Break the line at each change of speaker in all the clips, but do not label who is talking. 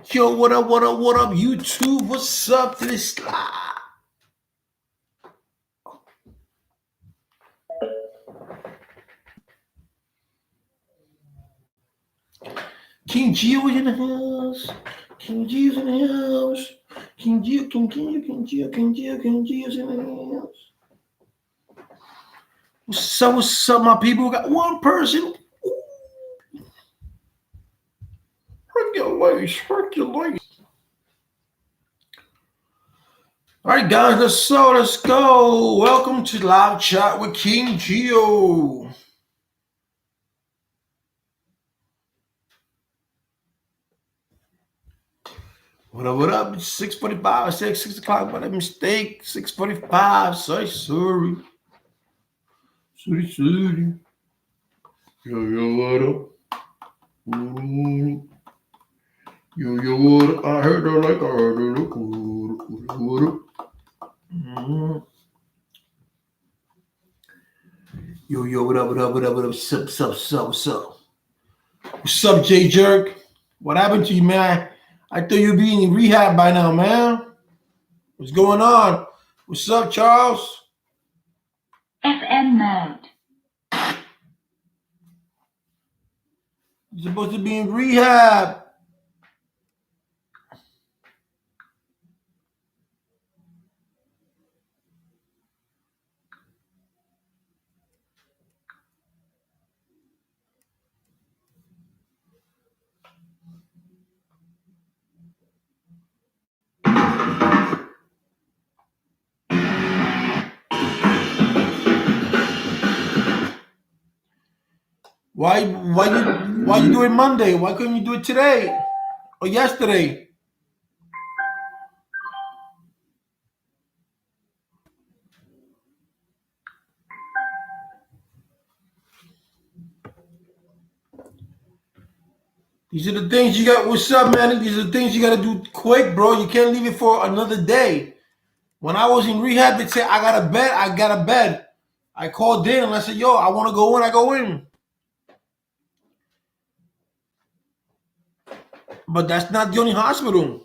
Yo, what up, what up, what up, YouTube? What's up to this live? King Gio in the house. King Gio's in the house. King Gio's in the house. What's up, my people? We got one person. Hercules. All right, guys, let's go. Welcome to Live Chat with King Gio. What up? It's 6:45. I said 6 o'clock, but a mistake. 6:45. Sorry. Sorry. Yo, what up? Yo, what up? I heard her like I heard her. What up? Yo, what up? What's up? What's up, J Jerk? What happened to you, man? I thought you'd be in rehab by now, man. What's going on? What's up, Charles?
FM mode.
You're supposed to be in rehab. Why you do it Monday? Why couldn't you do it today or yesterday? These are the things you got. What's up, man? These are the things you got to do quick, bro. You can't leave it for another day. When I was in rehab, they said, I got a bed. I called in and I said, yo, I want to go in. I go in. But that's not the only hospital.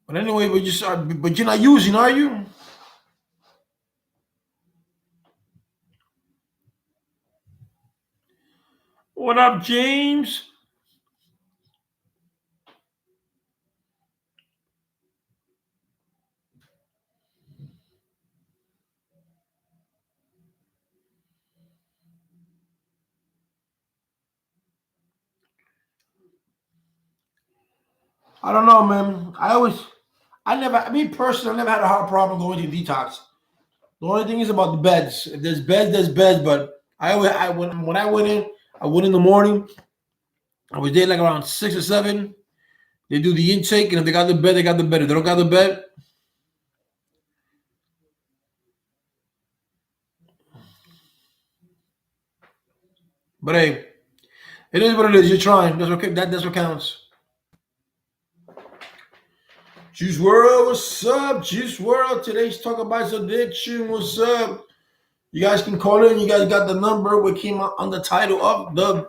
But anyway, but you're not using, are you? What up, James? I don't know, man. Me personally, I never had a hard problem going to detox. The only thing is about the beds. If there's beds, there's beds. But when I went in, I went in the morning. I was there like around 6 or 7. They do the intake, and if they got the bed, they got the bed. If they don't got the bed, but hey, it is what it is. You're trying. That's okay. That's what counts. Juice World, what's up? Juice World. Today's talk about addiction. What's up? You guys can call in. You guys got the number. We came out on the title of the.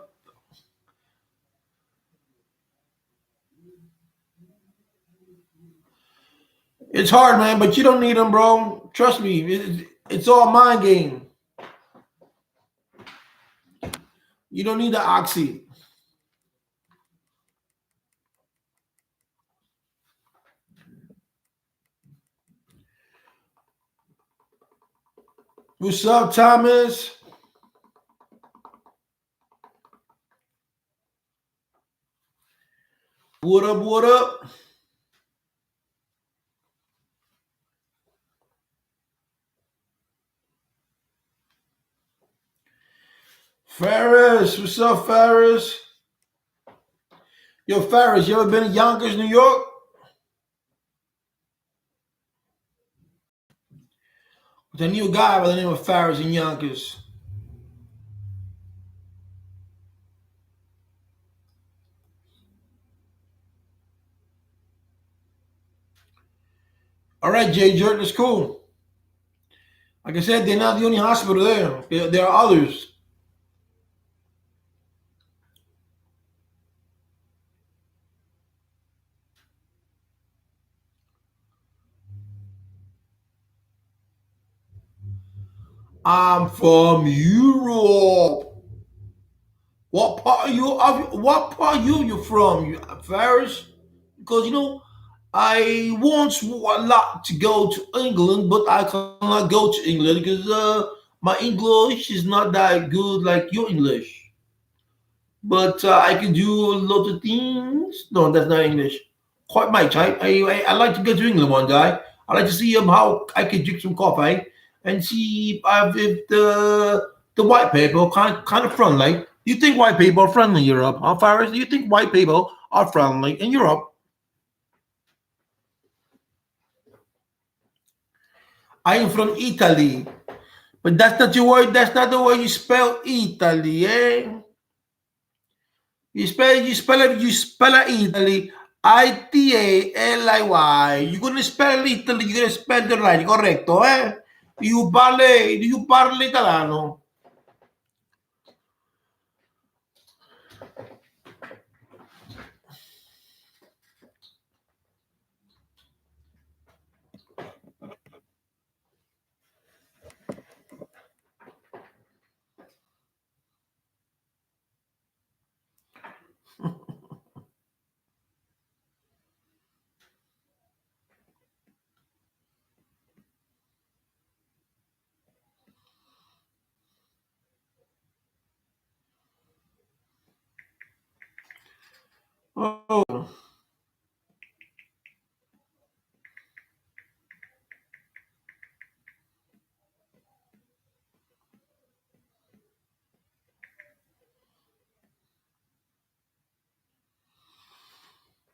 It's hard, man, but you don't need them, bro. Trust me. It's all mind game. You don't need the oxy. What's up, Thomas? What up, what up? Ferris, what's up, Ferris? Yo, Ferris, you ever been to Yonkers, New York? There's a new guy by the name of Ferris in Yonkers. All right, Jay Jerk, that's cool. Like I said, they're not the only hospital there. There are others. I'm from Europe. What part you from? You Paris? Because I once would like to go to England, but I cannot go to England because my English is not that good like your English. But I can do a lot of things. No, that's not English. Quite much. I like to go to England one day. I like to see how I can drink some coffee and see if the white people kind of friendly. Do you think white people are friendly in Europe? How far is? Do you think white people are friendly in Europe? I am from Italy, but that's not your word. That's not the way you spell Italy, eh? You spell it Italy. Italy. You're gonna spell Italy, you're gonna spell it right, corretto, eh? You parli italiano. Oh.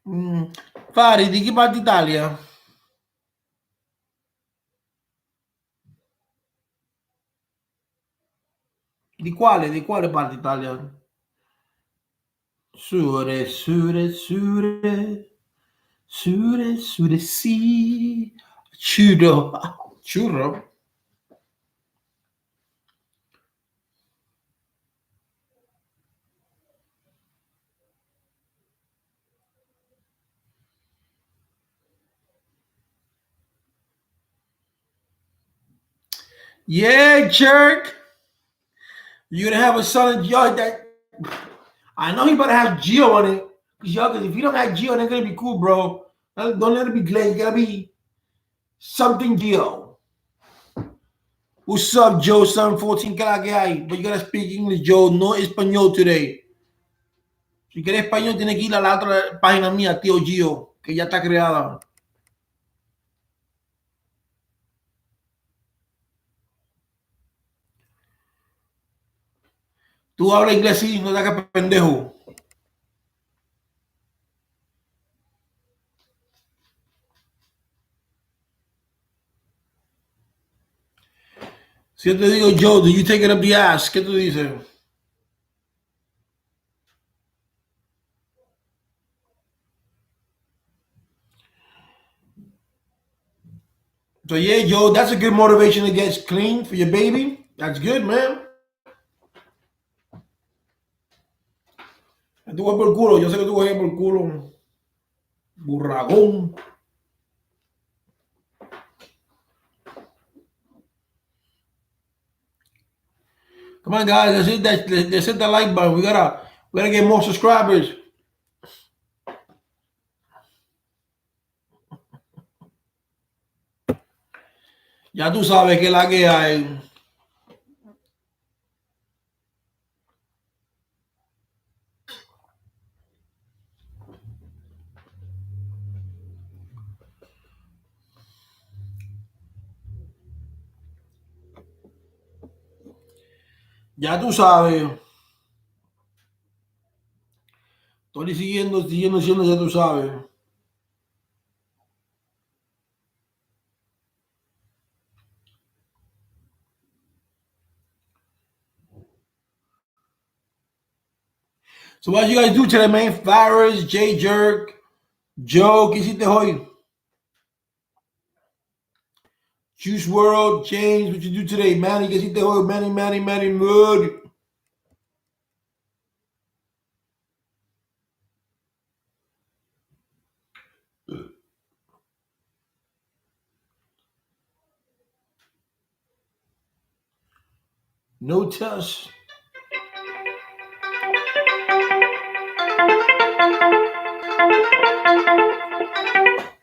Mm. Fari, di che parte d'Italia? Di quale parte d'Italia? Sure, sure, sure, sure, sure, sì. Churro. Churro? Yeah, jerk. You're gonna have a son of Joe that I know he better have Geo on it. Cause if you don't have Geo, they're gonna be cool, bro. Don't let it be Glenn. You gotta be something Geo. What's up, Joe? 714 que la que hay. But you gotta speak English, Joe. No español today. Si quieres español, tienes que ir a la otra página mía, tío Gio, que ya está creada. Tú hablas inglés, sí, no te hagas pendejo. Si yo te digo, Joe, do you take it up the ass? ¿Qué tú dices? So yeah, Joe, that's a good motivation to get clean for your baby. That's good, man. Tú vas por el culo, yo sé que tú vas por el culo. Burragón. Come on, guys, let's hit that like button. We gotta get more subscribers. Ya tú sabes que la que hay. Ya tú sabes. Estoy siguiendo, ya tú sabes. So what you guys do today, man? Farris, J Jerk, Joe, ¿qué hiciste hoy? Juice World, James, what you do today? Manny, ¿qué hiciste hoy? Manny, Mood. No test.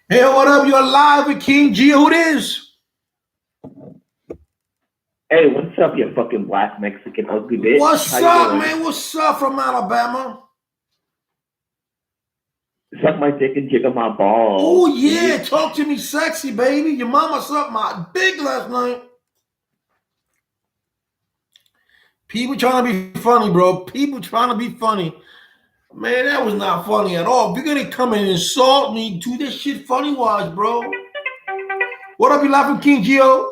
Hey, what up? You're live with King G. Who it is?
Hey, what's up, you fucking black Mexican ugly bitch?
What's
How you
up,
doing?
man? What's up from Alabama?
Suck my dick and jiggle my balls.
Oh, yeah.
bitch.
Talk to me sexy, baby. Your mama sucked my dick last night. People trying to be funny, bro. People trying to be funny. Man, that was not funny at all. If you're going to come and insult me, do this shit funny-wise, bro. What up, you laughing, King Gio?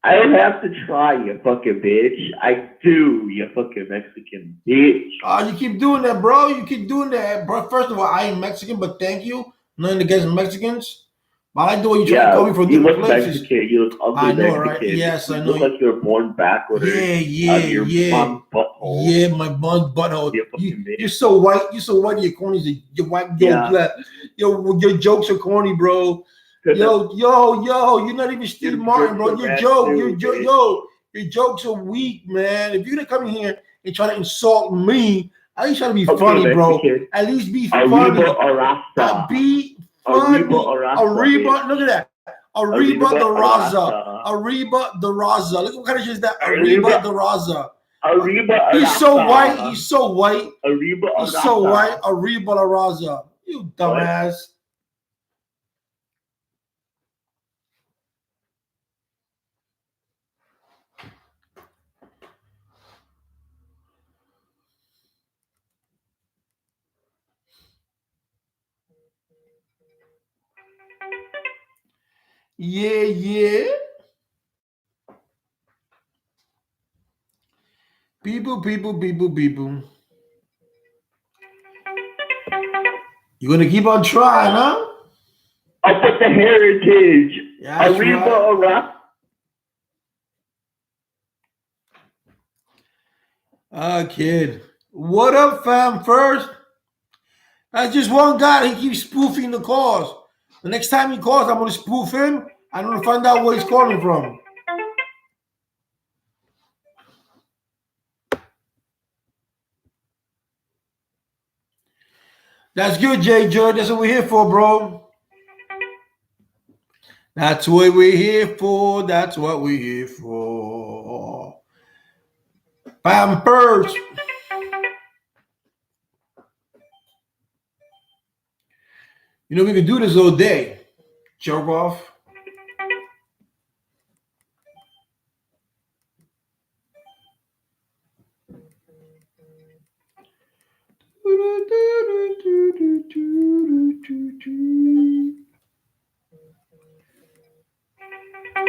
I don't have to try, you fucking bitch. I do, you fucking Mexican bitch.
You keep doing that, bro. You keep doing that, bro. First of all, I ain't Mexican, but thank you. Nothing against Mexicans. But I like the way you try to call me from
you
different
look
places.
Mexican. You look ugly
I know,
Mexican.
right? Yes, I know.
You look like you were born backwards.
Yeah.
Mom's butthole.
Yeah, my mom's butthole.
You fucking bitch.
You're so white. You're so white. Your corny. You're white. Your jokes are corny, bro. Yo. You're not even Steve Martin, bro. Your jokes are weak, man. If you're gonna come in here and try to insult me, at least try to be funny, bro. At least be funny.
Arriba or Rasta.
Be funny.
Arriba,
look at that. Arriba the Raza. Arriba the Raza. Look what kind of shit is that? Arriba the Raza.
Arriba.
He's so white. He's so white.
Arriba.
He's so white. Arriba la Raza. You dumbass. Yeah. People. You're gonna keep on trying, huh?
Up with the heritage.
That's
Arriba
right.
or Rasta.
Kid. What up, fam? First, that's just one guy. He keeps spoofing the calls. The next time he calls, I'm gonna spoof him. I'm gonna find out where he's calling from. That's good, Jay Judge. That's what we're here for, bro. That's what we're here for. That's what we're here for. Pampers. You know, we can do this all day. Jerk off.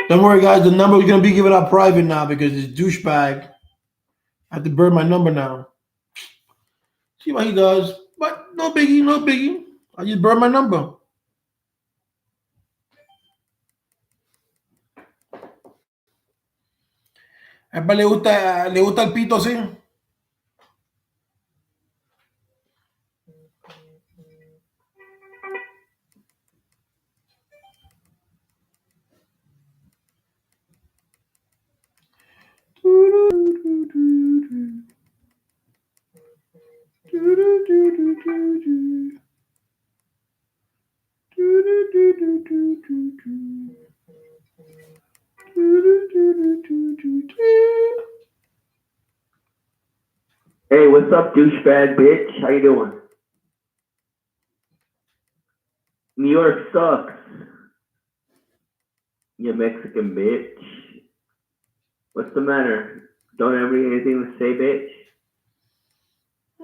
Don't worry, guys. The number is going to be given out private now because this douchebag. I have to burn my number now. See what he does. But no biggie. I just burn my number. A él le gusta el pito así.
Hey, what's up, douchebag bitch? How you doing? New York sucks. You Mexican bitch. What's the matter? Don't have anything to say, bitch?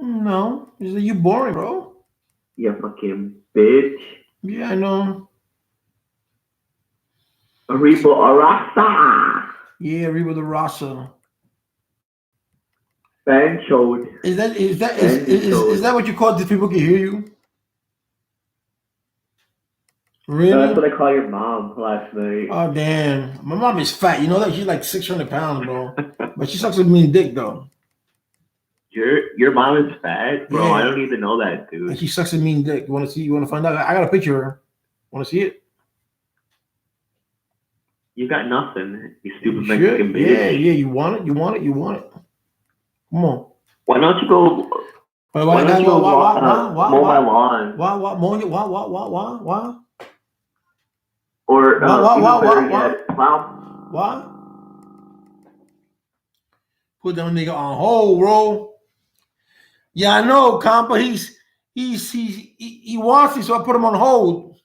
No, you boring, bro.
You fucking bitch.
Yeah, I know.
Arriba Arasa.
Yeah, Arriba the Rasa.
Banchode.
Is that what you call it? People can hear you? Really?
That's what I call your mom last night.
Oh, damn. My mom is fat. You know that? She's like 600 pounds, bro. But she sucks a mean dick, though.
Your mom is fat? Bro,
Yeah.
I don't even know that, dude.
And she sucks a mean dick. You want to see? You want to find out? I got a picture of her. Want to see it?
You got nothing, you stupid
Shit.
Mexican bitch.
Yeah. You want it. You want it. You want it. Come on.
Why don't you go? Why don't you go mow my lawn?
Why?
Or
Why? Put that nigga on hold, bro. Yeah, I know, compa. He wants it, so I put him on hold.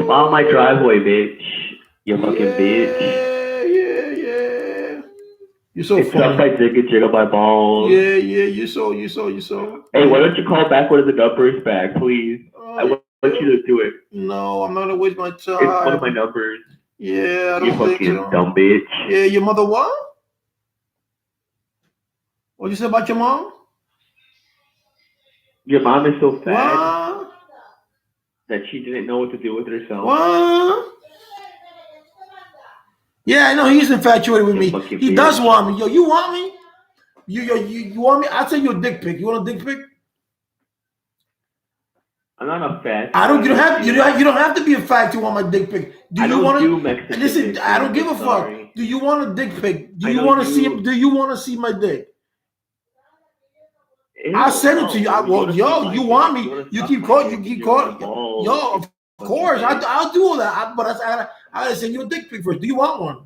Plow my driveway, bitch. You fucking bitch.
Yeah. You're so
Suck
funny.
my dick and jiggle my balls.
Yeah. You're so.
Hey, why don't you call back one of the numbers back, please? I want you to do it.
No, I'm not gonna waste my time.
It's one of my numbers.
Yeah, I
You
don't think
fucking
so.
dumb bitch.
Yeah, your mother what? What you say about your mom?
Your mom is so fat
What?
that she didn't know what to do with herself.
What? Yeah, I know he's infatuated with
You
me.
fucking
He
bitch.
does want me. Yo, you want me? You want me? I'll send you a dick pic. You want a dick pic?
I'm not a fat.
You don't have to be a fact to want my dick pic. Do you want to?
Mexican
Listen,
dick
I don't
pics,
give a
I'm
fuck.
sorry.
Do you want a dick pic? Do
I
you
know
want to
you-
see? Do you want to see my dick?
Ew,
I'll send it to you.
no,
Well,
wanna
yo,
see my
you
dick.
want me?
wanna
You
suck
keep
my
calling.
dick
You keep
and jiggle my
calling.
balls.
Yo, of course, I'll do all that. But I gotta send you a dick pic first. Do you want one?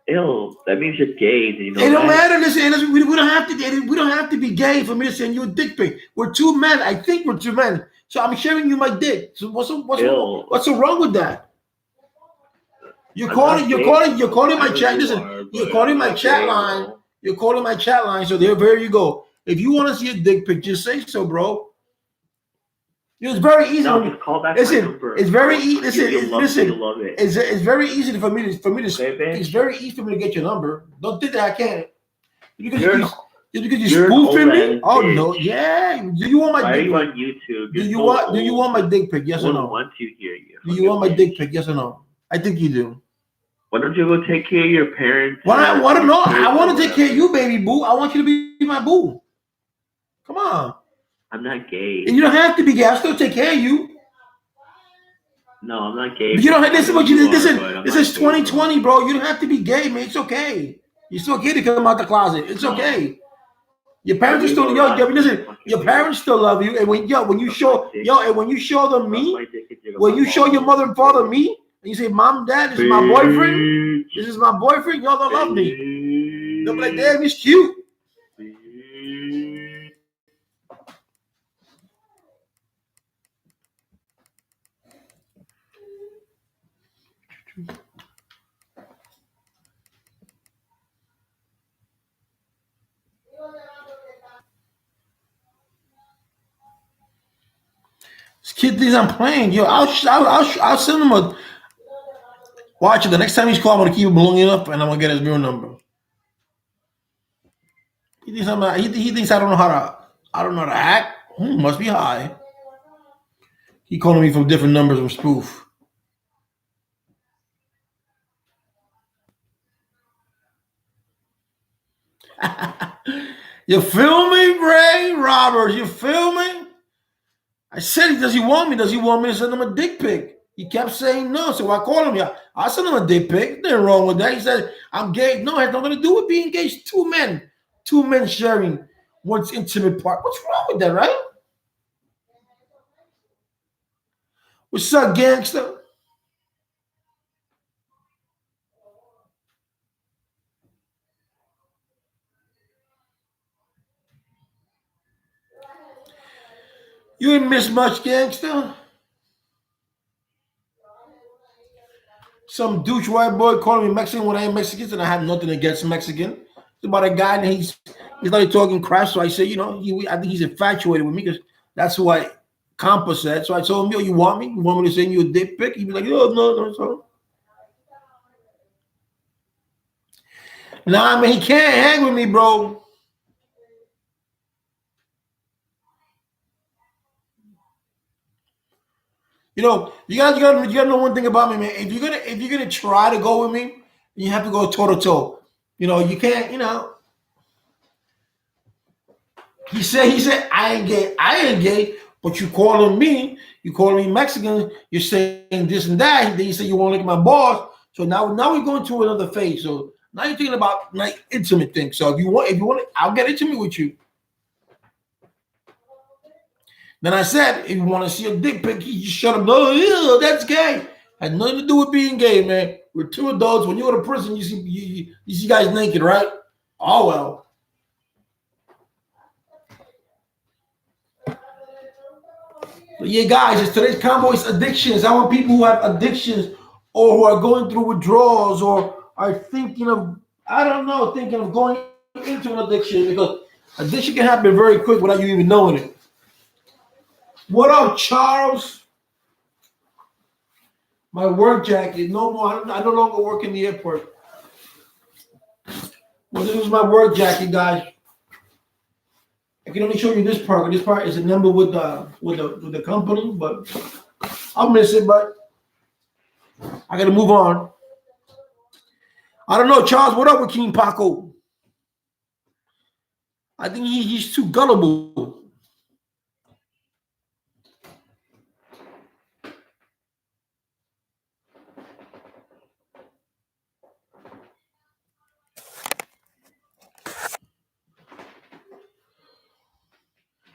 Ew, that means you're gay. You know
It don't
that?
matter. Listen, we don't have to. We don't have to be gay for me to send you a dick pic. We're two men. I think we're two men. So I'm sharing you my dick. So what's
Ew.
so wrong with that? You're
I'm
calling
not
my
gay.
chat.
I know
Listen,
you are,
you're
but
calling
I'm
my
not
chat
gay,
line.
bro.
You're calling my chat line. So there you go. If you want to see a dick pic, just say so, bro. It's very easy.
No, just call back
Listen,
my number.
it's very easy.
You'll love it.
It's very easy for me to
Okay, bitch?
it's very easy for me to get your number. Don't think that I can't. Because
You're
you're
an
spoofing me.
old-ass
Oh
bitch.
no, yeah. Do you want my
Why are
dick
you
pic?
on YouTube?
Do you want my dick pic? Yes or no?
Want to hear you.
Do you want my dick pic? Yes or no? I think you do.
Why don't you go take care of your parents?
Why? I want to know.
kids
I want
or
to take care of
whatever?
you, baby boo. I want you to be my boo. Come on.
I'm not gay.
And you don't have to be gay. I'll still take care of you.
No, I'm not gay.
But you don't have, listen, what you
are,
listen.
but
This
I'm
is
not gay,
2020, bro. You don't have to be gay, man. It's okay. You're still okay to come out the closet. It's
No.
okay. Your parents are
You
still
go
listen. Your parents still love you, and when you show them me, when you show your mother and father me, and you say, "Mom, Dad, this is my boyfriend. This is my boyfriend." Y'all don't love me. They'll be like, "Damn, he's cute." This kid thinks I'm playing. Yo, I'll send him a. Watch it. The next time he's calling, I'm gonna keep him long enough, and I'm gonna get his real number. He thinks he thinks I don't know how to act. Must be high. He calling me from different numbers from spoof. You feel me, Ray Roberts? You feel me? I said, does he want me? Does he want me to send him a dick pic? He kept saying no. So I called him. Yeah, I sent him a dick pic. Nothing wrong with that. He said, I'm gay. No, it has nothing to do with being gay. It's two men sharing one's intimate part. What's wrong with that, right? What's up, gangster? You ain't miss much, gangster. Some douche white boy calling me Mexican when I ain't Mexican, and I have nothing against Mexican. It's about a guy, and he's like talking crap. So I say, I think he's infatuated with me because that's who I Compa said. So I told him, yo, you want me? You want me to send you a dick pic? He'd be like, no. So. Nah, man, he can't hang with me, bro. You gotta know one thing about me, man. If you're gonna try to go with me, you have to go toe to toe. You can't. He said, I ain't gay, but you calling me Mexican, you're saying this and that. Then you say you want to look at my boss. So now we're going to another phase. So now you're thinking about like intimate things. So if you want, I'll get intimate with you. Then I said, if you want to see a dick pic, you just shut up. No, ew, that's gay. Had nothing to do with being gay, man. We're two adults. When you go to prison, you see guys naked, right? Oh well. But yeah, guys, it's today's combo is addictions. I want people who have addictions or who are going through withdrawals or are thinking of, I don't know, thinking of going into an addiction because addiction can happen very quick without you even knowing it. What up, Charles? My work jacket. No more. I no longer work in the airport. Well, this is my work jacket, guys. I can only show you this part. This part is a number with the company, but I'll miss it. But I got to move on. I don't know, Charles. What up with King Paco? I think he's too gullible.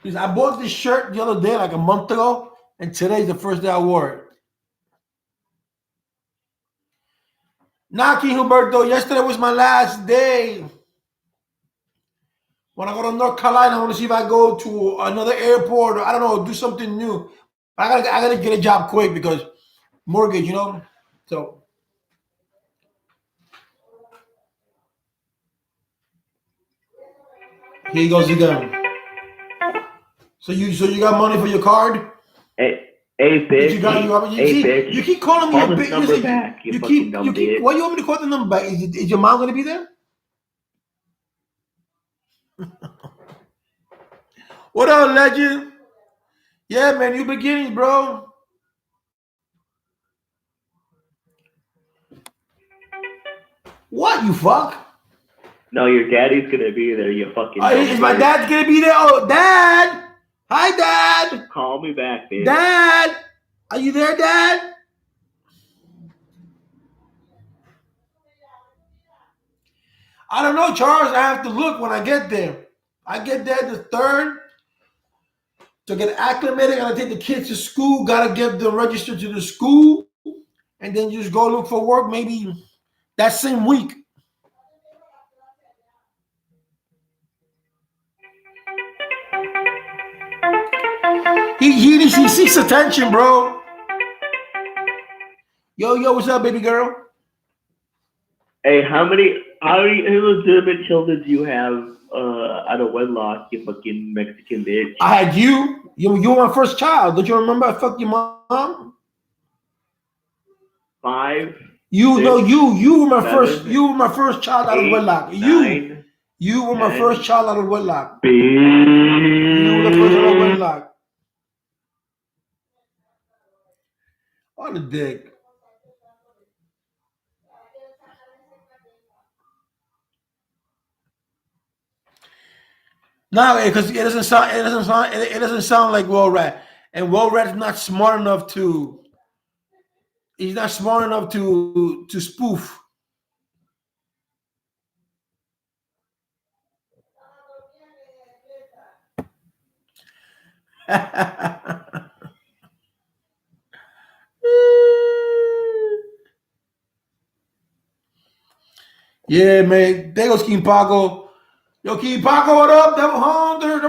Because I bought this shirt the other day, like a month ago, and today's the first day I wore it. Nah, King Humberto, yesterday was my last day. When I go to North Carolina, I want to see if I go to another airport or I don't know, do something new. I gotta get a job quick because mortgage, you know. So here he goes again. So you got money for your card?
Hey, bitch.
Bitch. You keep calling me
Call
a
this
bitch.
number back, you fucking dumb bitch.
Why you want me to call the number back? Is your mom gonna be there? What up, legend? Yeah, man, you beginning, bro. What, you fuck?
No, your daddy's gonna be there, you fucking
Is my dad gonna be there? Oh, Dad! Hi, Dad!
Call me back, bitch.
Dad! Are you there, Dad? I don't know, Charles. I have to look when I get there. I get there the 3rd. To get acclimated, gotta take the kids to school, gotta get them registered to the school, and then just go look for work maybe that same week. He seeks attention, bro. Yo, what's up, baby girl?
Hey, how many illegitimate children do you have out of wedlock, you fucking Mexican bitch?
I had you. You were my first child. Don't you remember I fucked your mom?
5.
You
6,
know you were my
7,
first. You were my first child out of
8,
wedlock.
9,
You were my
10.
first child out of wedlock.
Bitch.
You were the first out of wedlock. On the dick. No, because it doesn't sound like Will Rat, and Will Rat's not smart enough to. He's not smart enough to spoof. Yeah, man. There goes King Paco. Yo, King Paco, what up? Devil Hunter. You're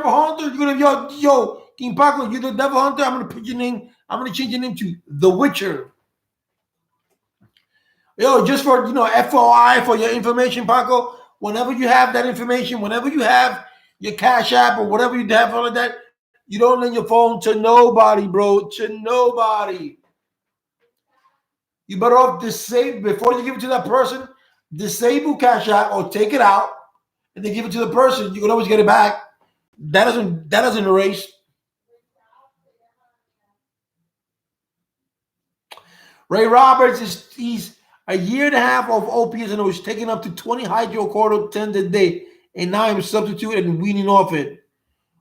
gonna yo, King Paco, you the Devil Hunter. I'm gonna put your name. I'm gonna change your name to The Witcher. Yo, just for FOI for your information, Paco. Whenever you have that information, whenever you have your Cash App or whatever you have all of that, you don't lend your phone to nobody, bro. To nobody. You better off disable before you give it to that person. Disable Cash App or take it out and then give it to the person. You can always get it back. That doesn't erase. Ray Roberts he's a year and a half of opiates and was taking up to 20 hydrocodone a day, and now I'm substituted and weaning off it.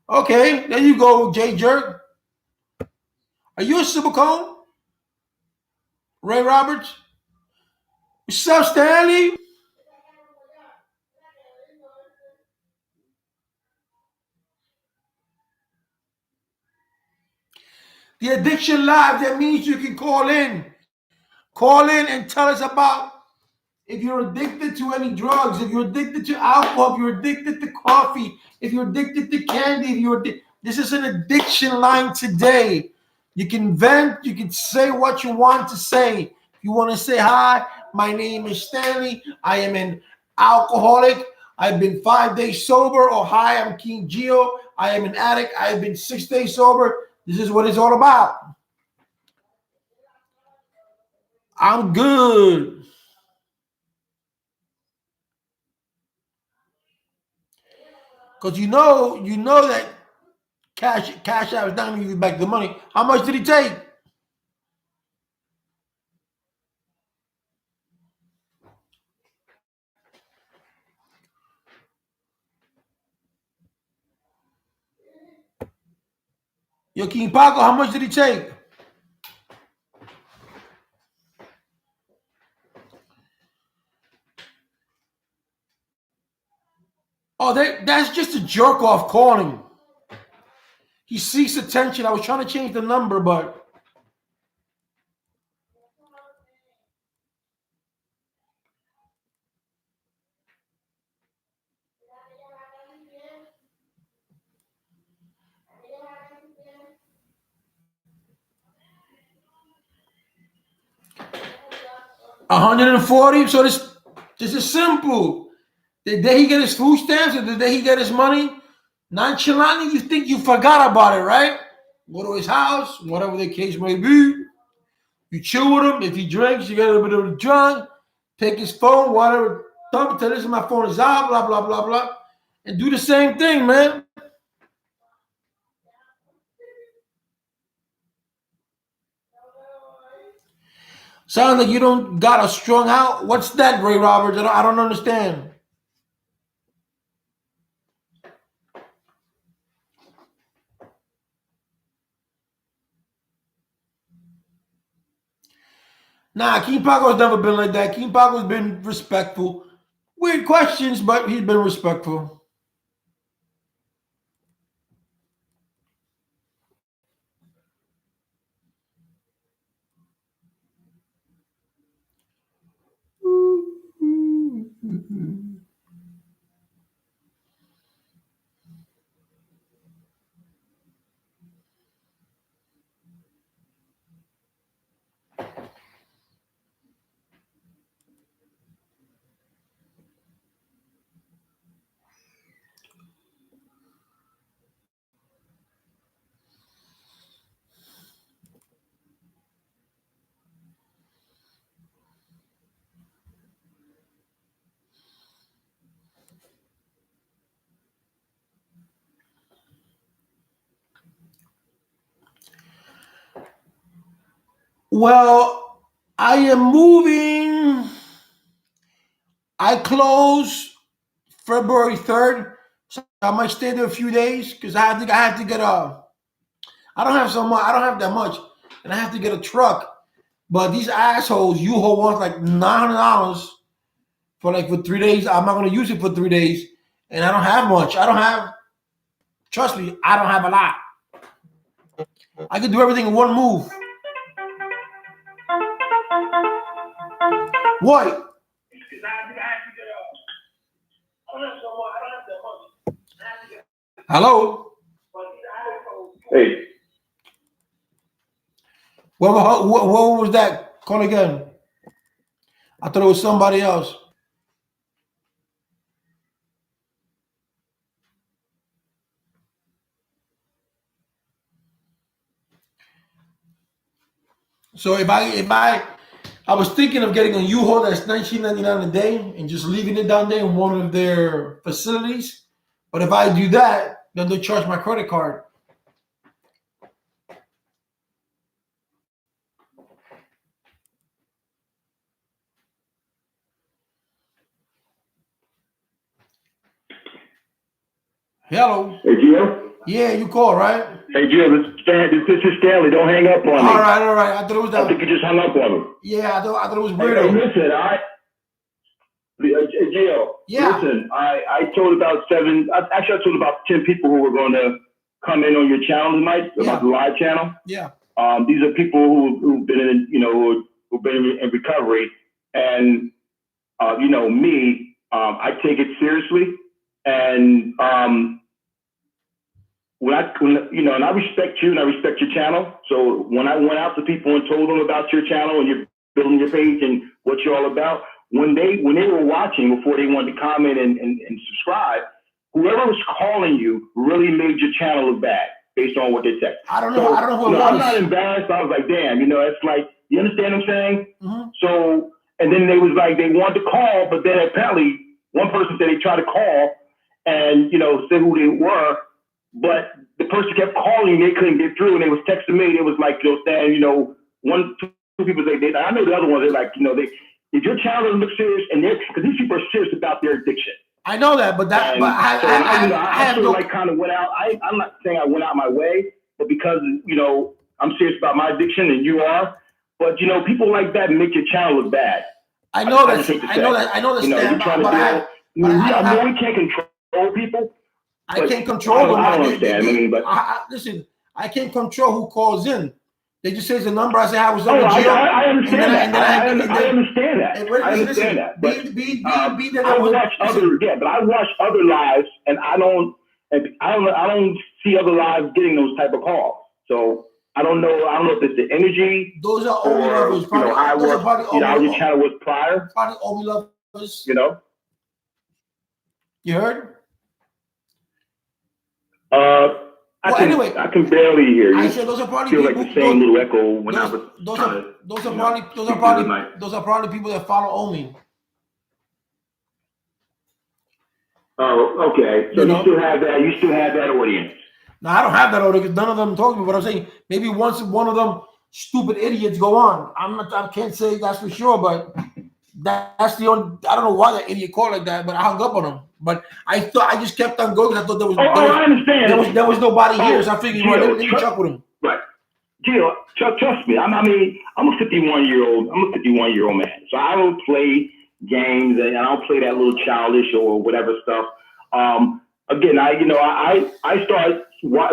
Okay, there you go, Jay Jerk. Are you a silicone? Ray Roberts? What's up, Stanley? The Addiction Live, that means you can call in. Call in and tell us about if you're addicted to any drugs, if you're addicted to alcohol, if you're addicted to coffee, if you're addicted to candy, if you're this is an addiction line today. You can vent, you can say what you want to say. If you want to say hi, my name is Stanley. I am an alcoholic. I've been 5 days sober. Or hi, I'm King Geo. I am an addict. I've been 6 days sober. This is what it's all about. I'm good. Because you know that Cash App is not going to give you back the money. How much did he take? Yo, King Paco, how much did he take? Oh, that's just a jerk off calling. He seeks attention. I was trying to change the number, but $140. So this is simple. The day he get his food stamps or the day he get his money, nonchalantly you think you forgot about it, right? Go to his house, whatever the case may be. You chill with him. If he drinks, you get a little bit of a drunk. Take his phone, whatever. Thumb, tell listen, my phone is out, blah, blah, blah, blah. And do the same thing, man. Sounds like you don't got a strung out. What's that, Ray Roberts? I don't understand. Nah, King Paco's never been like that. King Paco's been respectful. Weird questions, but he's been respectful. Well, I am moving. I close February 3rd. So I might stay there a few days because I have to get a I don't have so much. I don't have that much, and I have to get a truck. But these assholes, U-Haul wants like $900 for 3 days. I'm not gonna use it for 3 days, and I don't have much. I don't have. Trust me, I don't have a lot. I can do everything in one move. What? Hello.
Hey,
What was that? Call again. I thought it was somebody else. So I was thinking of getting a U-Haul that's $19.99 a day and just leaving it down there in one of their facilities. But if I do that, then they'll charge my credit card. Hello.
hey, Gio.
Yeah, you called, right?
Hey, Jim, this is Stanley. Don't hang up on me.
All right. I thought it was
I
that.
think you just hung up on him.
Yeah, I thought it was
Hey,
weirdo.
listen, Gio,
Yeah.
listen, I told about I told about 10 people who were going to come in on your channel tonight, about the live channel.
Yeah.
These are people who've been in, who've been in recovery, and me, I take it seriously, and and I respect you and I respect your channel. So when I went out to people and told them about your channel and you're building your page and what you're all about, when they were watching before they wanted to comment and subscribe, whoever was calling you really made your channel look bad based on what they said.
I don't know who it was.
I'm not embarrassed. I was like, damn, it's like, you understand what I'm saying?
Mm-hmm.
So, and then they was like, they wanted to call, but then apparently one person said they tried to call and, say who they were, but the person kept calling, they couldn't get through, and they was texting me. It was like, saying, two people say, I know the other ones, they're like, if your channel doesn't look serious, and because these people are serious about their addiction.
I know that, but
I sort of like kind of went out. I'm not saying I went out my way, but because, I'm serious about my addiction and you are, but people like that make your channel look bad.
I know that.
I know we can't control people.
I can't control them.
I don't understand.
Listen, I can't control who calls in. They just say the number. I say I was
on the jail. I understand that. I understand that. I understand that. But I watch other lives, and I don't see other lives getting those type of calls. So I don't know. I don't know if it's the energy.
Those are Omi lovers.
How your channel was prior.
Probably Omi lovers. You heard?
I can barely hear you.
I said those are probably
feel
people,
like the same little echo when I was
those are probably people that follow Omi.
Oh, okay. So you still have that. You still have that audience.
No, I don't have that audience because none of them talk to me. But I'm saying maybe once one of them stupid idiots go on. I can't say that's for sure, but that's the only. I don't know why that idiot called like that, but I hung up on him. But I just kept on going because I thought there was.
I understand.
There was nobody here, so I figured, let me chuck with him.
Right, Gio, trust me. I'm a 51-year-old. I'm a 51-year-old man, so I don't play games and I don't play that little childish or whatever stuff. Again, I start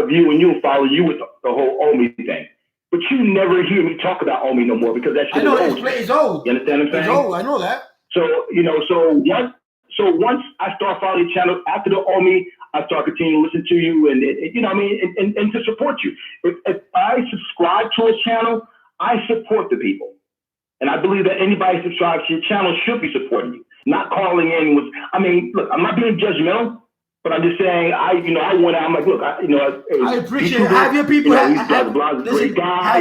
viewing you and following you with the whole Omi thing. But you never hear me talk about Omi no more because that shit
is old.
You understand what I'm saying?
It's old. I know that.
So once I start following your channel after the Omi, I start continuing to listen to you and to support you. If I subscribe to a channel, I support the people. And I believe that anybody subscribes to your channel should be supporting you. Not calling in look, I'm not being judgmental. But I'm just saying, I went out. I'm like, look,
I appreciate it. Have your people. Have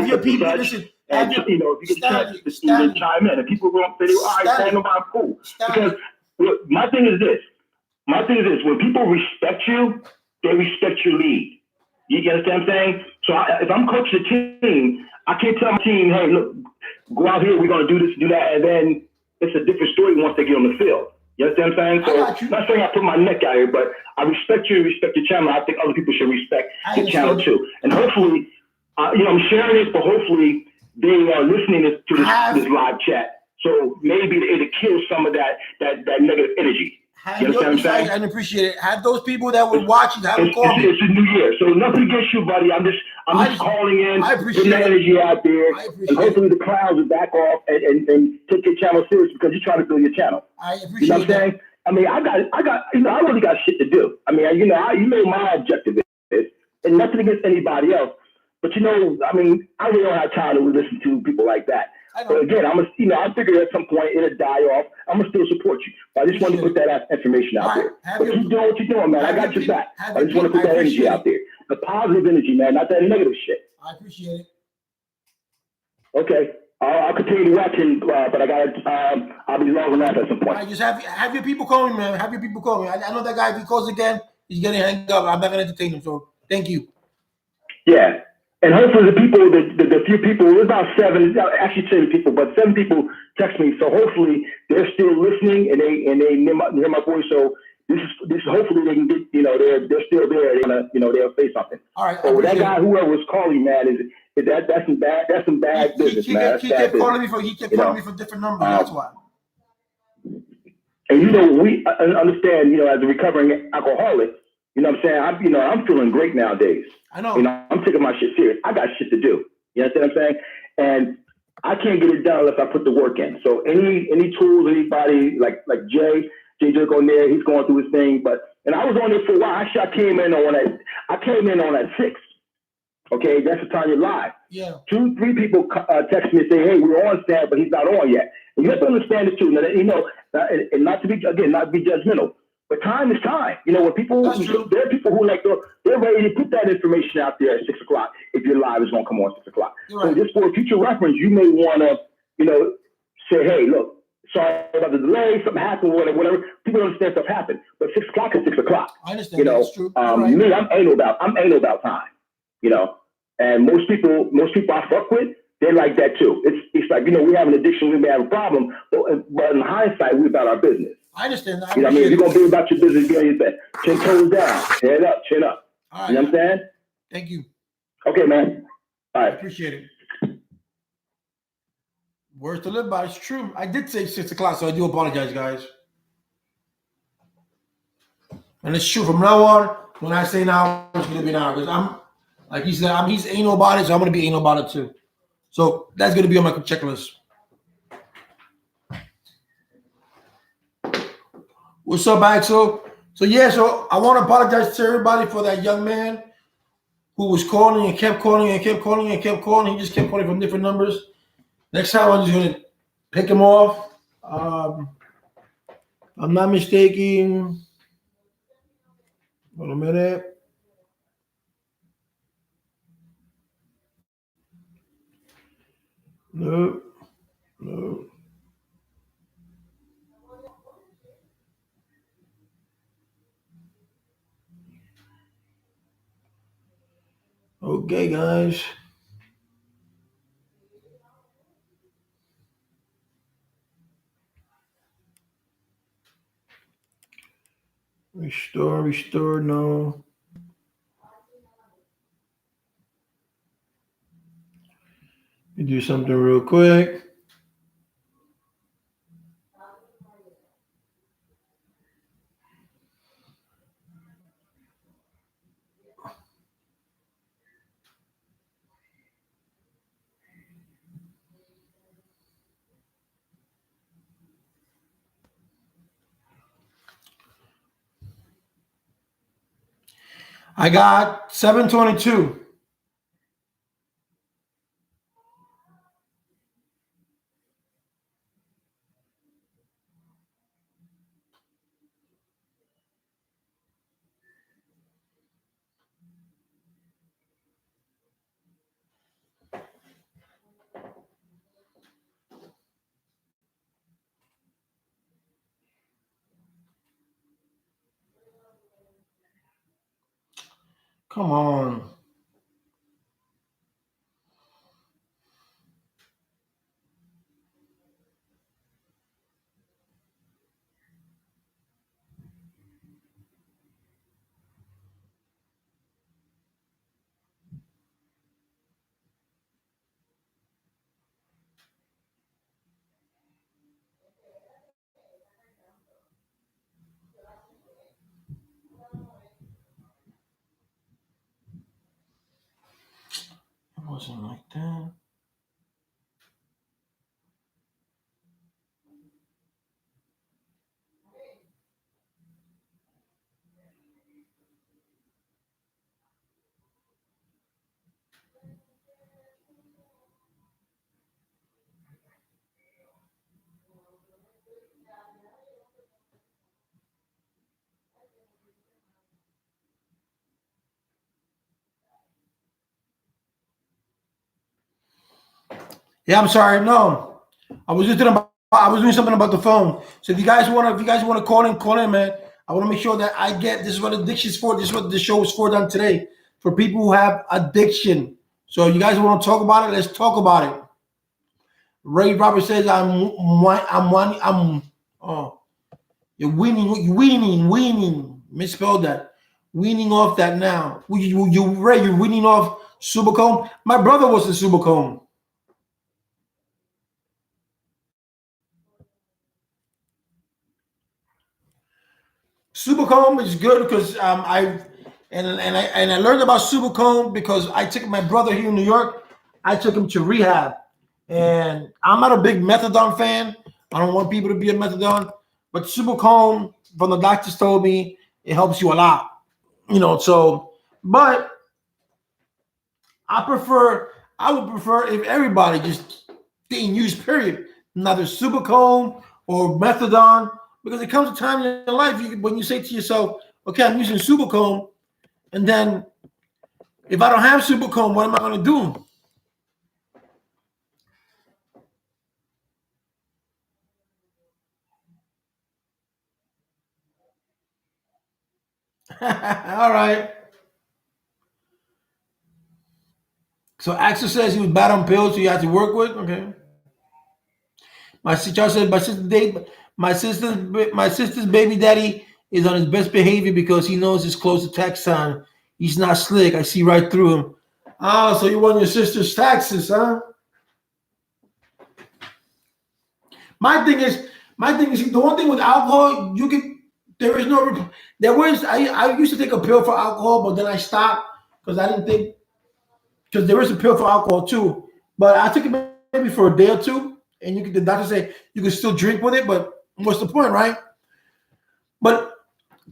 your people. Listen.
And if you get a chance to chime in, and people won't say, "All right, stand by, I'm cool." Because my thing is this: when people respect you, they respect your lead. You understand what I'm saying? So if I'm coaching a team, I can't tell my team, "Hey, look, go out here. We're going to do this, do that," and then it's a different story once they get on the field. You understand what I'm saying? So I'm not saying I put my neck out here, but I respect you, respect your channel. I think other people should respect your channel too. And hopefully, I'm sharing this, but hopefully they are listening to this live chat. So maybe it'll kill some of that negative energy. You understand what I'm saying?
I appreciate it. Have those people that were watching, have them call me.
It's a new year, so nothing against you, buddy. I'm just calling in, putting the energy out there, and hopefully the clouds will back off and take your channel serious because you're trying to build your channel.
I appreciate
you know what I'm saying? I mean, I really got shit to do. I mean, you know my objective is, and nothing against anybody else, but I really don't have time to listen to people like that. But again, I figure at some point it'll die off. I'm gonna still support you. But I just want to put that information out there. But keep doing what you're doing, man. I got your back. I just want to put that energy out there. The positive energy, man, not that negative shit.
I appreciate it.
Okay. I'll continue to watch him, but I'll be logging off at some point.
I just have your people call me, man. Have your people call me. I know that guy, if he calls again, he's gonna hang up. I'm not gonna entertain him. So thank you.
Yeah. And hopefully the few people, it was about 7 people, but 7 people text me. So hopefully they're still listening and they hear my voice. So this is hopefully they can get, they're still there. They'll say something.
All right.
So that guy, whoever was calling, man, that's some bad business, man.
He kept calling me for different numbers. That's why.
And we understand, as a recovering alcoholic, what I'm saying? I'm feeling great nowadays.
I know.
I'm taking my shit serious. I got shit to do. You understand what I'm saying? And I can't get it done unless I put the work in. So any tools, anybody like Jay Dirk on there, he's going through his thing. And I was on there for a while. Actually, I came in on at 6. Okay, that's the time you're live.
Yeah. 2-3
people text me and say, "Hey, we're on Stan, but he's not on yet." And you have to understand it too. And not to be judgmental, but time is time. When people, there are people who they're ready to put that information out there at 6 o'clock. If your live is going to come on 6 o'clock,
right.
So just for future reference, you may want to, say, "Hey, look, sorry about the delay. Something happened, whatever." People don't understand stuff happened, but 6 o'clock is 6 o'clock.
I understand. That's true. Right.
Me, I'm anal about time. And most people I fuck with, they're like that too. It's like, we have an addiction, we may have a problem, but in hindsight, we're about our business.
I understand that.
If you're gonna be about your business, be on your bed. Chin toes down, head up, chin up.
All right.
You know what I'm saying?
Thank you.
Okay, man. All right.
I appreciate it. Words to live by. It's true. I did say 6 o'clock, so I do apologize, guys. And it's true. From now on, when I say now, it's gonna be now, because I'm, like he said, he's anal about it, so I'm gonna be anal about it too. So that's gonna be on my checklist. What's up, Axel? So I want to apologize to everybody for that young man who was calling and kept calling and kept calling and kept calling. He just kept calling from different numbers. Next time I'm just gonna pick him off. I'm not mistaken. Hold a minute. No. Okay, guys. Restore, no. Let me do something real quick. I got 722. Come on. It wasn't like that. Yeah, I'm sorry. No, I was doing something about the phone. So if you guys want to call in, man. I want to make sure that I get, this is what addiction is for. This is what the show is for done today, for people who have addiction. So if you guys want to talk about it, let's talk about it. Ray Roberts says, You're weaning. Misspelled that. Weaning off that now. You're weaning off Subucone. My brother was in Subucone. Subucone is good because I learned about Subucone because I took my brother here in New York. I took him to rehab, and I'm not a big methadone fan. I don't want people to be a methadone, but Subucone, from the doctors told me, it helps you a lot. So, but I would prefer if everybody just didn't use period, neither Subucone or methadone, because it comes a time in your life when you say to yourself, okay, I'm using Subucone, and then if I don't have Subucone, what am I going to do? All right. So Axel says he was bad on pills, so you have to work with. Okay. My sister said my sister's baby daddy is on his best behavior because he knows it's close to tax time. He's not slick. I see right through him. Oh, so you want your sister's taxes, huh? My thing is the one thing with alcohol, I used to take a pill for alcohol, but then I stopped because I didn't think, because there is a pill for alcohol too. But I took it maybe for a day or two, and the doctor say you can still drink with it, but what's the point, right? But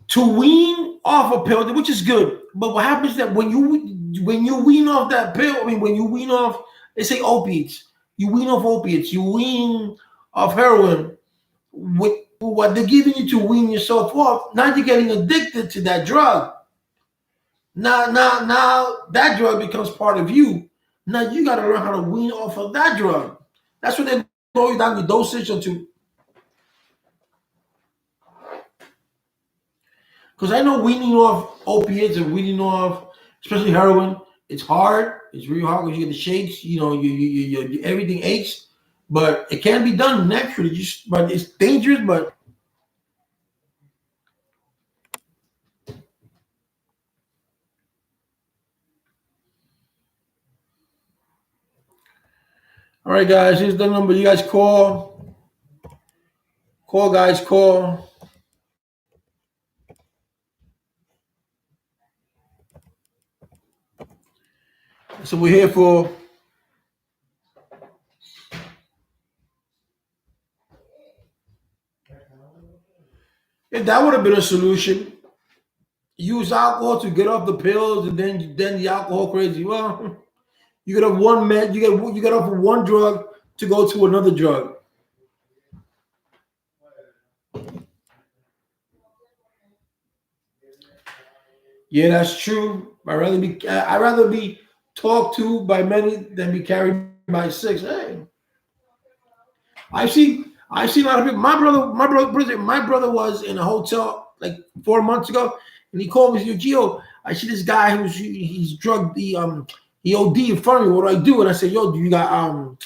to wean off a pill, which is good, but what happens is that when you wean off that pill, when you wean off, they say opiates, you wean off opiates, you wean off heroin, with what they're giving you to wean yourself off, now you're getting addicted to that drug. Now that drug becomes part of you. Now you got to learn how to wean off of that drug. That's what they go down the dosage into. Because I know weaning off opiates and weaning off, especially heroin, it's hard. It's really hard because you get the shakes. You everything aches, but it can be done naturally. But it's dangerous. But all right, guys, here's the number. You guys call. Call, guys, call. So we're here for. If that would have been a solution, use alcohol to get off the pills, and then the alcohol crazy. Well, you get off one med, you get off of one drug to go to another drug. Yeah, that's true. I'd rather be talked to by many than be carried by six. Hey, I see a lot of people. My brother was in a hotel like 4 months ago, and he called me. He said, "Gio, I see this guy he's drugged. He OD in front of me. What do I do?" And I said, "Yo, do you got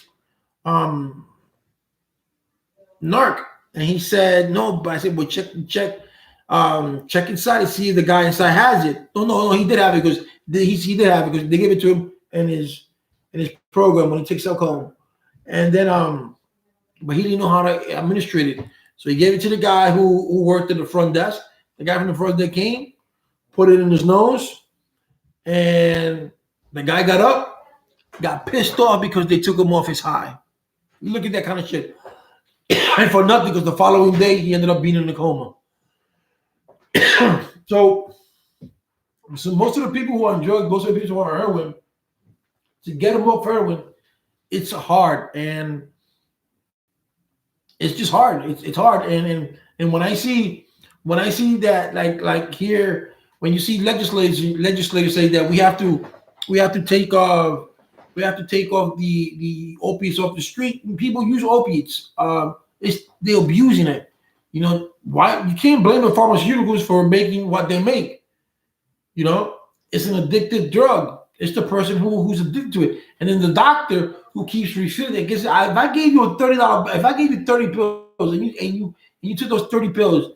narc?" And he said, "No," but I said, "Well, check inside and see if the guy inside has it." No, he did have it because he did have it because they gave it to him in his program when he takes alcohol. And then but he didn't know how to administrate it, so he gave it to the guy who worked at the front desk. The guy from the front desk came, put it in his nose, and the guy got up, got pissed off because they took him off his high. Look at that kind of shit. And for nothing, because the following day he ended up being in a coma. So most of the people who are on drugs, most of the people who are on heroin, to get them off heroin, it's hard, and it's just hard. It's hard, and when I see that, like here, when you see legislators say that we have to take off the opiates off the street. People use opiates. They're abusing it. Why? You can't blame the pharmaceuticals for making what they make. It's an addictive drug. It's the person who's addicted to it, and then the doctor who keeps refilling it. If I gave you $30, if I gave you 30 pills, and you took those 30 pills,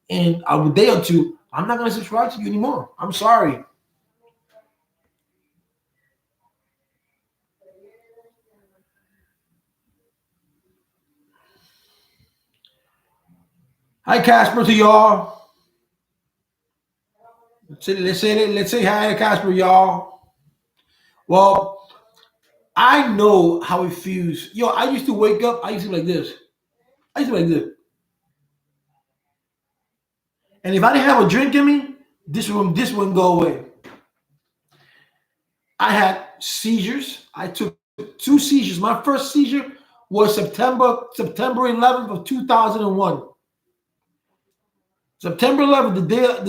in a day or two, I'm not going to subscribe to you anymore. I'm sorry. Hi, Casper, to y'all. Let's say hi to Casper, y'all. Well, I know how it feels. Yo, I used to wake up. I used to be like this. I used to be like this. And if I didn't have a drink in me, this wouldn't go away. I had seizures. I took 2 seizures. My first seizure was September 11th of 2001. September 11th, the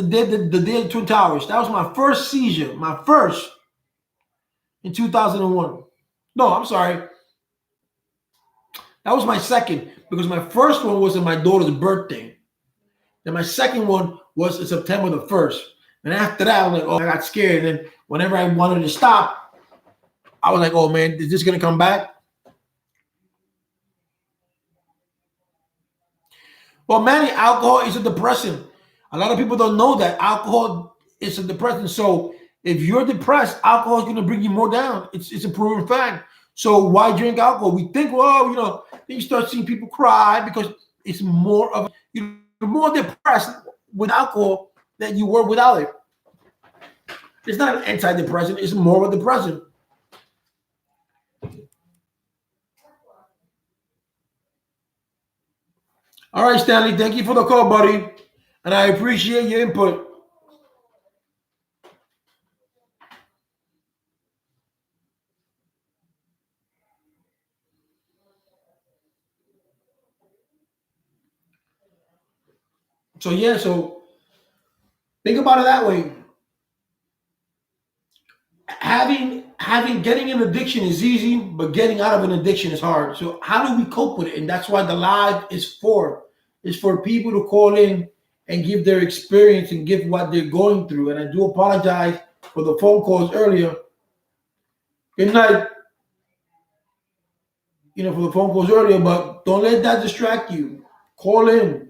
day of the Twin Towers. That was my first seizure. My first in 2001. No, I'm sorry. That was my second because my first one was on my daughter's birthday. Then my second one was September the 1st. And after that, I was like, oh, I got scared. And then whenever I wanted to stop, I was like, oh man, is this going to come back? Well, man, alcohol is a depressant. A lot of people don't know that alcohol is a depressant. So if you're depressed, alcohol is going to bring you more down. It's a proven fact. So why drink alcohol? We think, well, then you start seeing people cry because it's more of you're more depressed with alcohol than you were without it. It's not an antidepressant. It's more of a depressant. All right, Stanley, thank you for the call, buddy. And I appreciate your input. So yeah, so think about it that way. Getting an addiction is easy, but getting out of an addiction is hard. So how do we cope with it? And that's why the live is for. It's for people to call in and give their experience and give what they're going through. And I do apologize for the phone calls earlier. Good night. For the phone calls earlier, but don't let that distract you. Call in.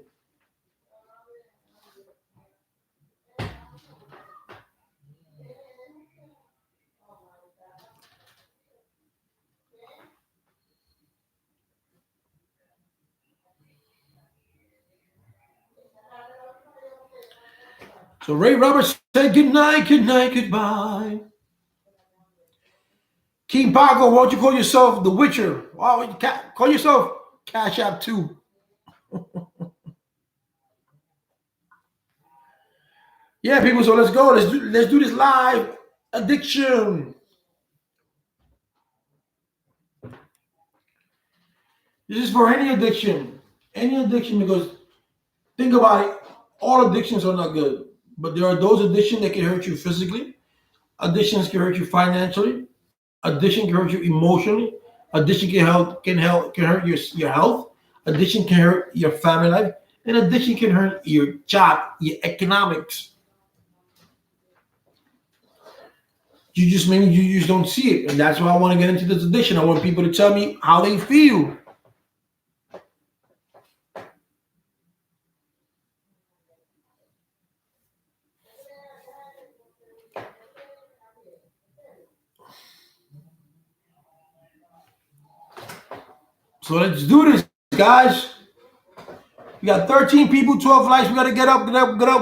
So Ray Roberts said good night, goodbye. King Paco, why don't you call yourself the Witcher? Call yourself Cash App 2. Yeah, people. So let's go. Let's do this live addiction. This is for any addiction. Any addiction, because think about it. All addictions are not good, but there are those addictions that can hurt you physically. Addictions can hurt you financially. Addiction can hurt you emotionally. Addiction can hurt your health. Addiction can hurt your family life, and addiction can hurt your job, your economics. You just don't see it, and that's why I want to get into this addiction. I want people to tell me how they feel. So let's do this, guys. We got 13 people, 12 likes. We got to get up.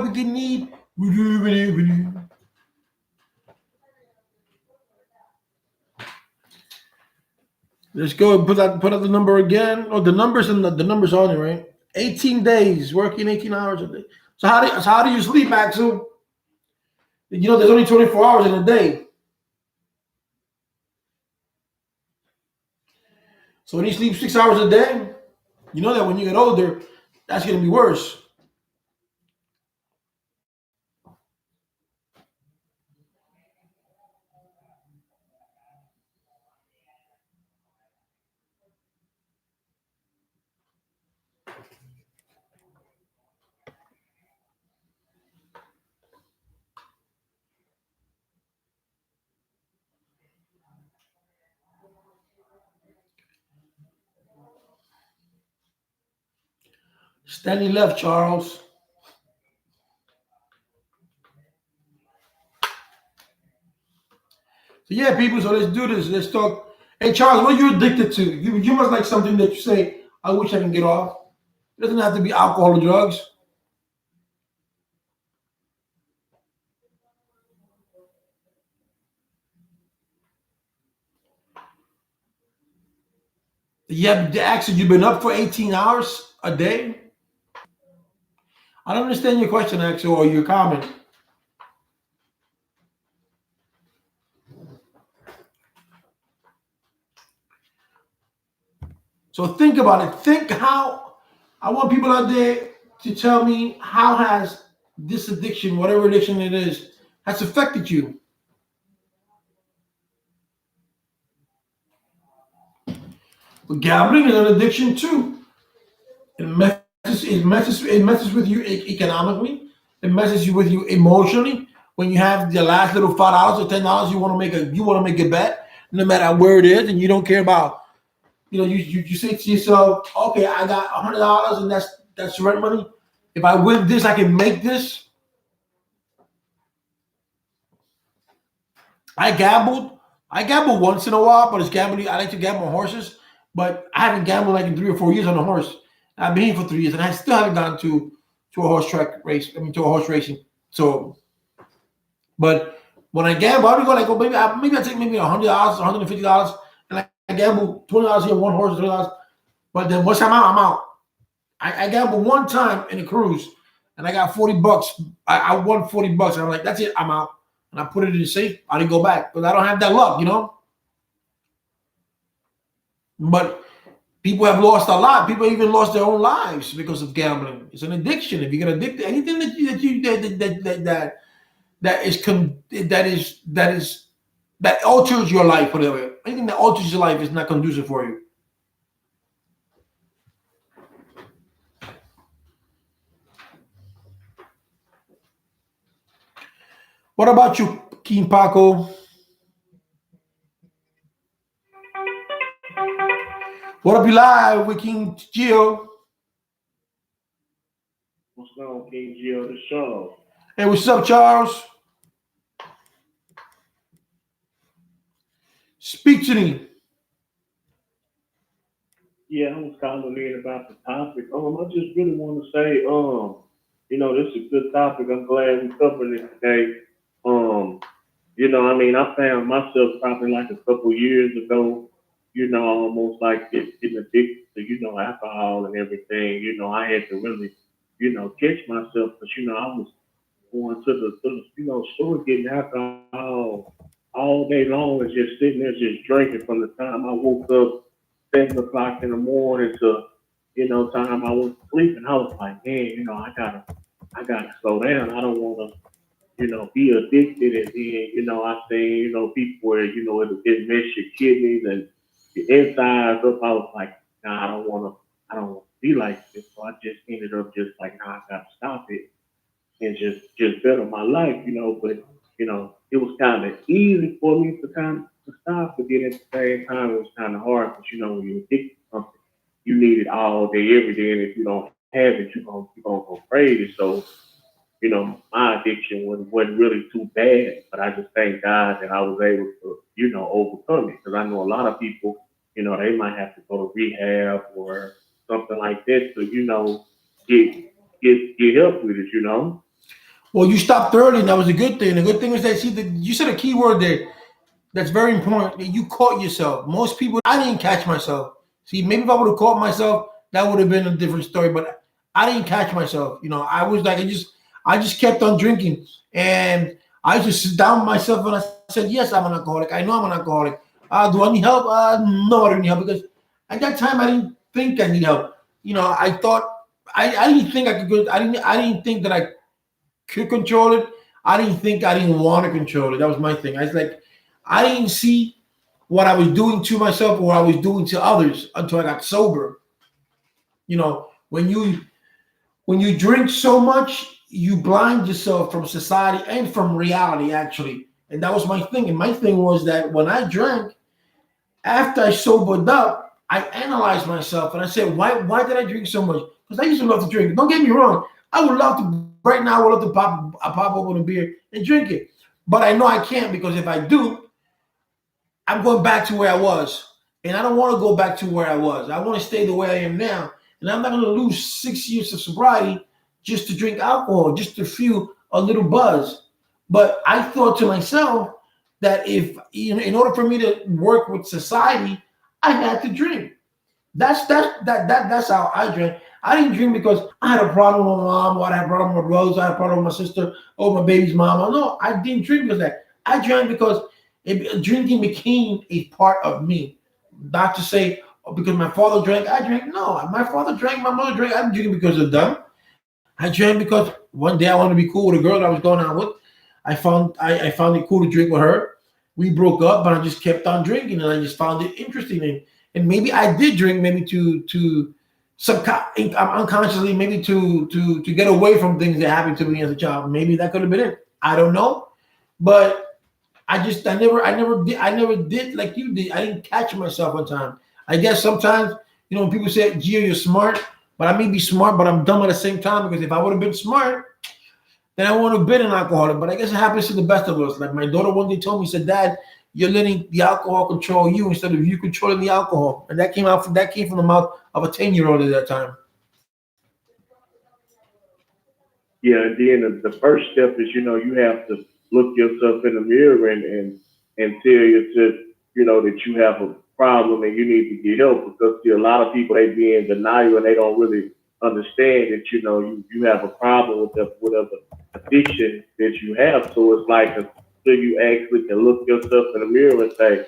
We can need. Let's go and put out the number again. Oh, the numbers the numbers on it, right? 18 days, working 18 hours a day. So how do you sleep, Axel? There's only 24 hours in a day. So when you sleep 6 hours a day, you know that when you get older, that's going to be worse. Stanley left, Charles. Yeah, people. So let's do this. Let's talk. Hey, Charles, what are you addicted to? You must like something that you say. I wish I can get off. It doesn't have to be alcohol or drugs. Yeah, actually, you've been up for 18 hours a day. I don't understand your question, actually, or your comment. So think about it. Think how I want people out there to tell me how has this addiction, whatever addiction it is, has affected you. But gambling is an addiction too. It messes with you economically. It messes you with you emotionally. When you have the last little $5 or $10, you want to make a bet, no matter where it is, and you don't care about. You say to yourself, okay, I got $100 and that's rent money. If I win this, I can make this. I gambled. I gamble once in a while, but it's gambling. I like to gamble on horses, but I haven't gambled like in 3 or 4 years on a horse. I've been here for 3 years, and I still haven't gone to a horse track race. I mean, to a horse racing. So, but when I gamble, I would go like, oh, maybe I take maybe $100, $150, and I gamble $20 here, one horse, $20. But then once I'm out, I'm out. I gambled one time in a cruise, and I got $40. I won $40, and I'm like, that's it, I'm out. And I put it in the safe. I didn't go back because I don't have that luck. But people have lost a lot. People even lost their own lives because of gambling. It's an addiction. If you get addicted, anything that alters your life, whatever, anything that alters your life is not conducive for you. What about you, King Paco? What up, you live with King Gio?
What's going on, King Gio, the show?
Hey, what's up, Charles? Speak to me.
Yeah, I was calling in about the topic. I just really want to say, this is a good topic. I'm glad we're covering it today. I found myself probably like a couple years ago, almost like getting addicted to, alcohol and everything. I had to really, catch myself because, I was going to the store getting alcohol all day long and just sitting there just drinking from the time I woke up 7 o'clock in the morning to, time I went to sleep. And I was like, man, I gotta slow down. I don't want to, be addicted. And then, I seen, people where, it mess your kidneys and your insides up. I was like, nah, I don't want to be like this. So I just ended up just like, nah, I gotta stop it and just better my life, but, it was kind of easy for me to stop, but then at the same time, it was kind of hard because, when you're addicted to something, you need it all day, every day. And if you don't have it, you're gonna go crazy. So, my addiction wasn't really too bad, but I just thank God that I was able to, overcome it. Because I know a lot of people, they might have to go to rehab or something like that to, get help with it.
Well, you stopped early, and that was a good thing. The good thing is that you said a key word there that's very important. You caught yourself. Most people, I didn't catch myself. See, maybe if I would have caught myself, that would have been a different story. But I didn't catch myself. I was like, I just kept on drinking, and I used to sit down with myself and I said, yes, I'm an alcoholic. I know I'm an alcoholic. Do I need help? No, I don't need help because at that time I didn't think I need help. I thought I didn't think I could go. I didn't think that I could control it. I didn't think I didn't want to control it. That was my thing. I was like, I didn't see what I was doing to myself or what I was doing to others until I got sober. When you drink so much, you blind yourself from society and from reality, actually. And that was my thing. And my thing was that when I drank, after I sobered up, I analyzed myself and I said, why did I drink so much? Because I used to love to drink. Don't get me wrong. I would love to, right now, I would love to pop open a beer and drink it. But I know I can't because if I do, I'm going back to where I was. And I don't want to go back to where I was. I want to stay the way I am now. And I'm not going to lose 6 years of sobriety just to drink alcohol, just to feel a little buzz. But I thought to myself that if, in order for me to work with society, I had to drink. That's how I drank. I didn't drink because I had a problem with my mom, or I had a problem with my brothers, I had a problem with my sister, or my baby's mom. No, I didn't drink because of that. I drank because drinking became a part of me. Not to say because my father drank, I drank. No, my father drank, my mother drank. I didn't drink because of them. I drank because one day I wanted to be cool with a girl that I was going out with. I found it cool to drink with her. We broke up, but I just kept on drinking, and I just found it interesting. And maybe I did drink, maybe to unconsciously, maybe to get away from things that happened to me as a child. Maybe that could have been it. I don't know, but I never did like you did. I didn't catch myself one time. I guess sometimes, when people say, Gio, you're smart, but I may be smart, but I'm dumb at the same time, because if I would have been smart, then I wouldn't have been an alcoholic. But I guess it happens to the best of us. Like my daughter one day told me, said, Dad, you're letting the alcohol control you instead of you controlling the alcohol. And that came from the mouth of a 10-year-old at that time.
Yeah, and then the first step is, you have to look yourself in the mirror and tell yourself, that you have a problem and you need to get help, because a lot of people, they be in denial and they don't really understand that, you have a problem with whatever addiction that you have. So it's like until you actually can look yourself in the mirror and say,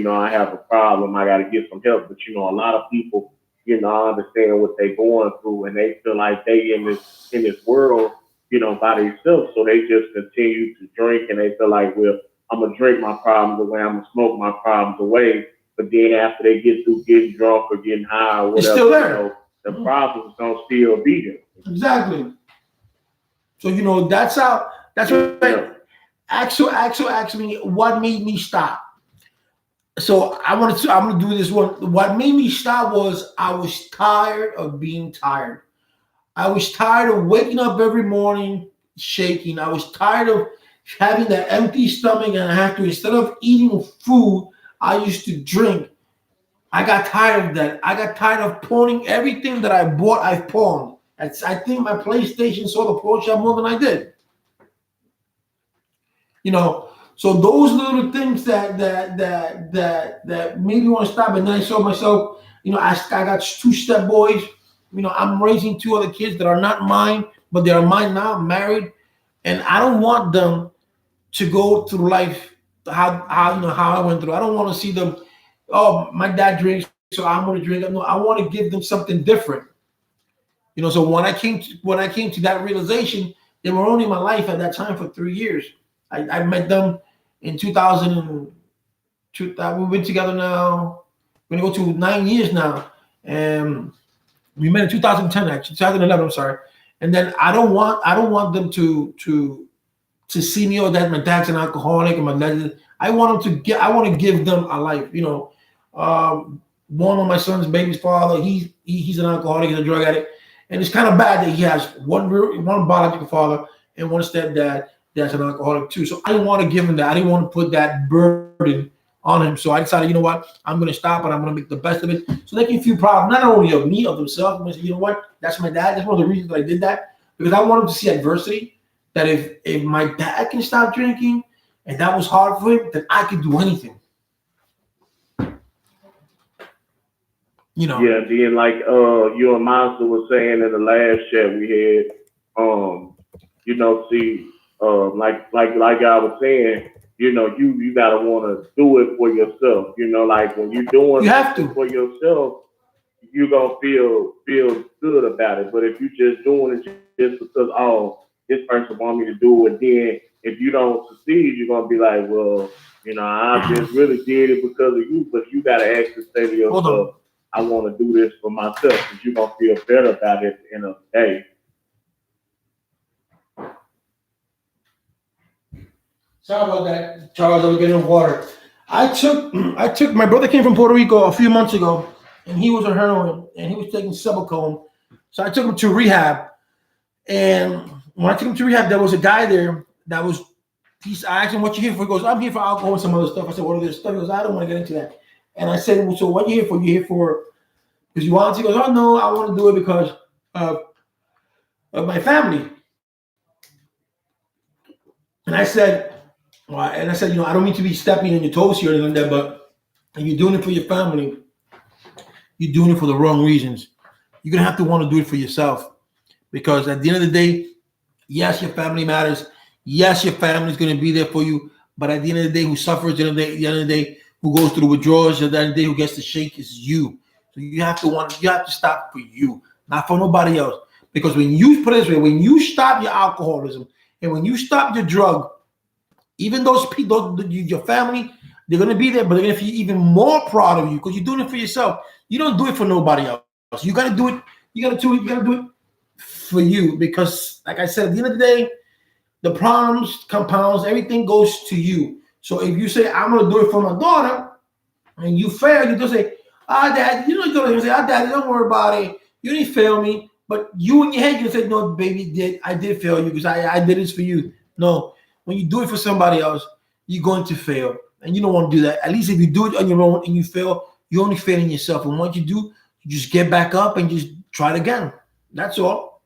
I have a problem, I got to get some help. But, a lot of people, I understand what they're going through, and they feel like they in this world, by themselves. So they just continue to drink, and they feel like, well, I'm going to drink my problems away, I'm going to smoke my problems away. But then after they get through getting drunk or getting high or whatever,
it's still there.
The problems don't still be there.
Exactly. So, that's what ask me what made me stop. So I'm going to do this one. What made me stop was I was tired of being tired. I was tired of waking up every morning shaking. I was tired of having that empty stomach, and I had to, instead of eating food, I used to drink. I got tired of that. I got tired of pawning everything that I bought. I've pawned. I think my PlayStation sold the pawn shop more than I did. So those little things that made me want to stop. And then I saw myself, I got 2 step boys. I'm raising 2 other kids that are not mine, but they are mine now. I'm married, and I don't want them to go through life how I went through. I don't want to see them. Oh, my dad drinks, so I'm going to drink. No, I want to give them something different. So when I came to that realization, they were only in my life at that time for 3 years. I met them in 2002. We've been together now. We're going to go to 9 years now. And we met in 2010, actually, 2011. I'm sorry. And then I don't want them to see me, or that my dad's an alcoholic and my dad. I want to give them a life. One of my son's baby's father, he's an alcoholic, he's a drug addict, and it's kind of bad that he has one biological father and one stepdad that's an alcoholic too. So I didn't want to give him that. I didn't want to put that burden on him. So I decided, you know what, I'm going to stop and I'm going to make the best of it, so they can feel proud not only of me, of themselves. I'm going to say, you know what, that's my dad. That's one of the reasons that I did that, because I want them to see adversity. That if my dad can stop drinking, and that was hard for him, then I could do anything.
Yeah, then like you and Monster was saying in the last chat we had, like I was saying, you gotta want to do it for yourself. Like when you're doing it for yourself, you're gonna feel good about it. But if you just doing it just because this person want me to do it, then if you don't succeed, you're gonna be like, well, I just really did it because of you. But you gotta actually say to yourself, I want to do this for myself, because you're gonna feel better about it in a day.
Sorry about that, Charles. I was getting water. I took my brother came from Puerto Rico a few months ago, and he was on heroin, and he was taking Subucone. So I took him to rehab, and when I took him to rehab, there was a guy there that was I asked him, what you here for? He goes, I'm here for alcohol and some other stuff. I said, what are this stuff? He goes, I don't want to get into that. And I said, well, so what you here for? You here for, because you want to? He goes, oh, no, I want to do it because of my family. And I said, you know, I don't mean to be stepping on your toes here or anything like that, but if you're doing it for your family, you're doing it for the wrong reasons. You're going to have to want to do it for yourself. Because at the end of the day, yes, your family matters. Yes, your family is going to be there for you. But at the end of the day, who suffers at the end of the day, who goes through the withdrawals, at the end of the day, who gets the shake is you. So you have to stop for you, not for nobody else. Because when you put it this way, when you stop your alcoholism and when you stop your drug, even those people, your family, they're going to be there, but they're going to feel even more proud of you because you're doing it for yourself. You don't do it for nobody else. You got to do it. You got to do it for you because, like I said, at the end of the day, the problems, compounds, everything goes to you. So if you say, I'm going to do it for my daughter, and you fail, you just say, Dad, you know, you're going to say, Dad, don't worry about it. You didn't fail me. But you in your head, you say, no, baby, I did fail you because I did this for you. No, when you do it for somebody else, you're going to fail. And you don't want to do that. At least if you do it on your own and you fail, you're only failing yourself. And what you do, you just get back up and just try it again. That's all.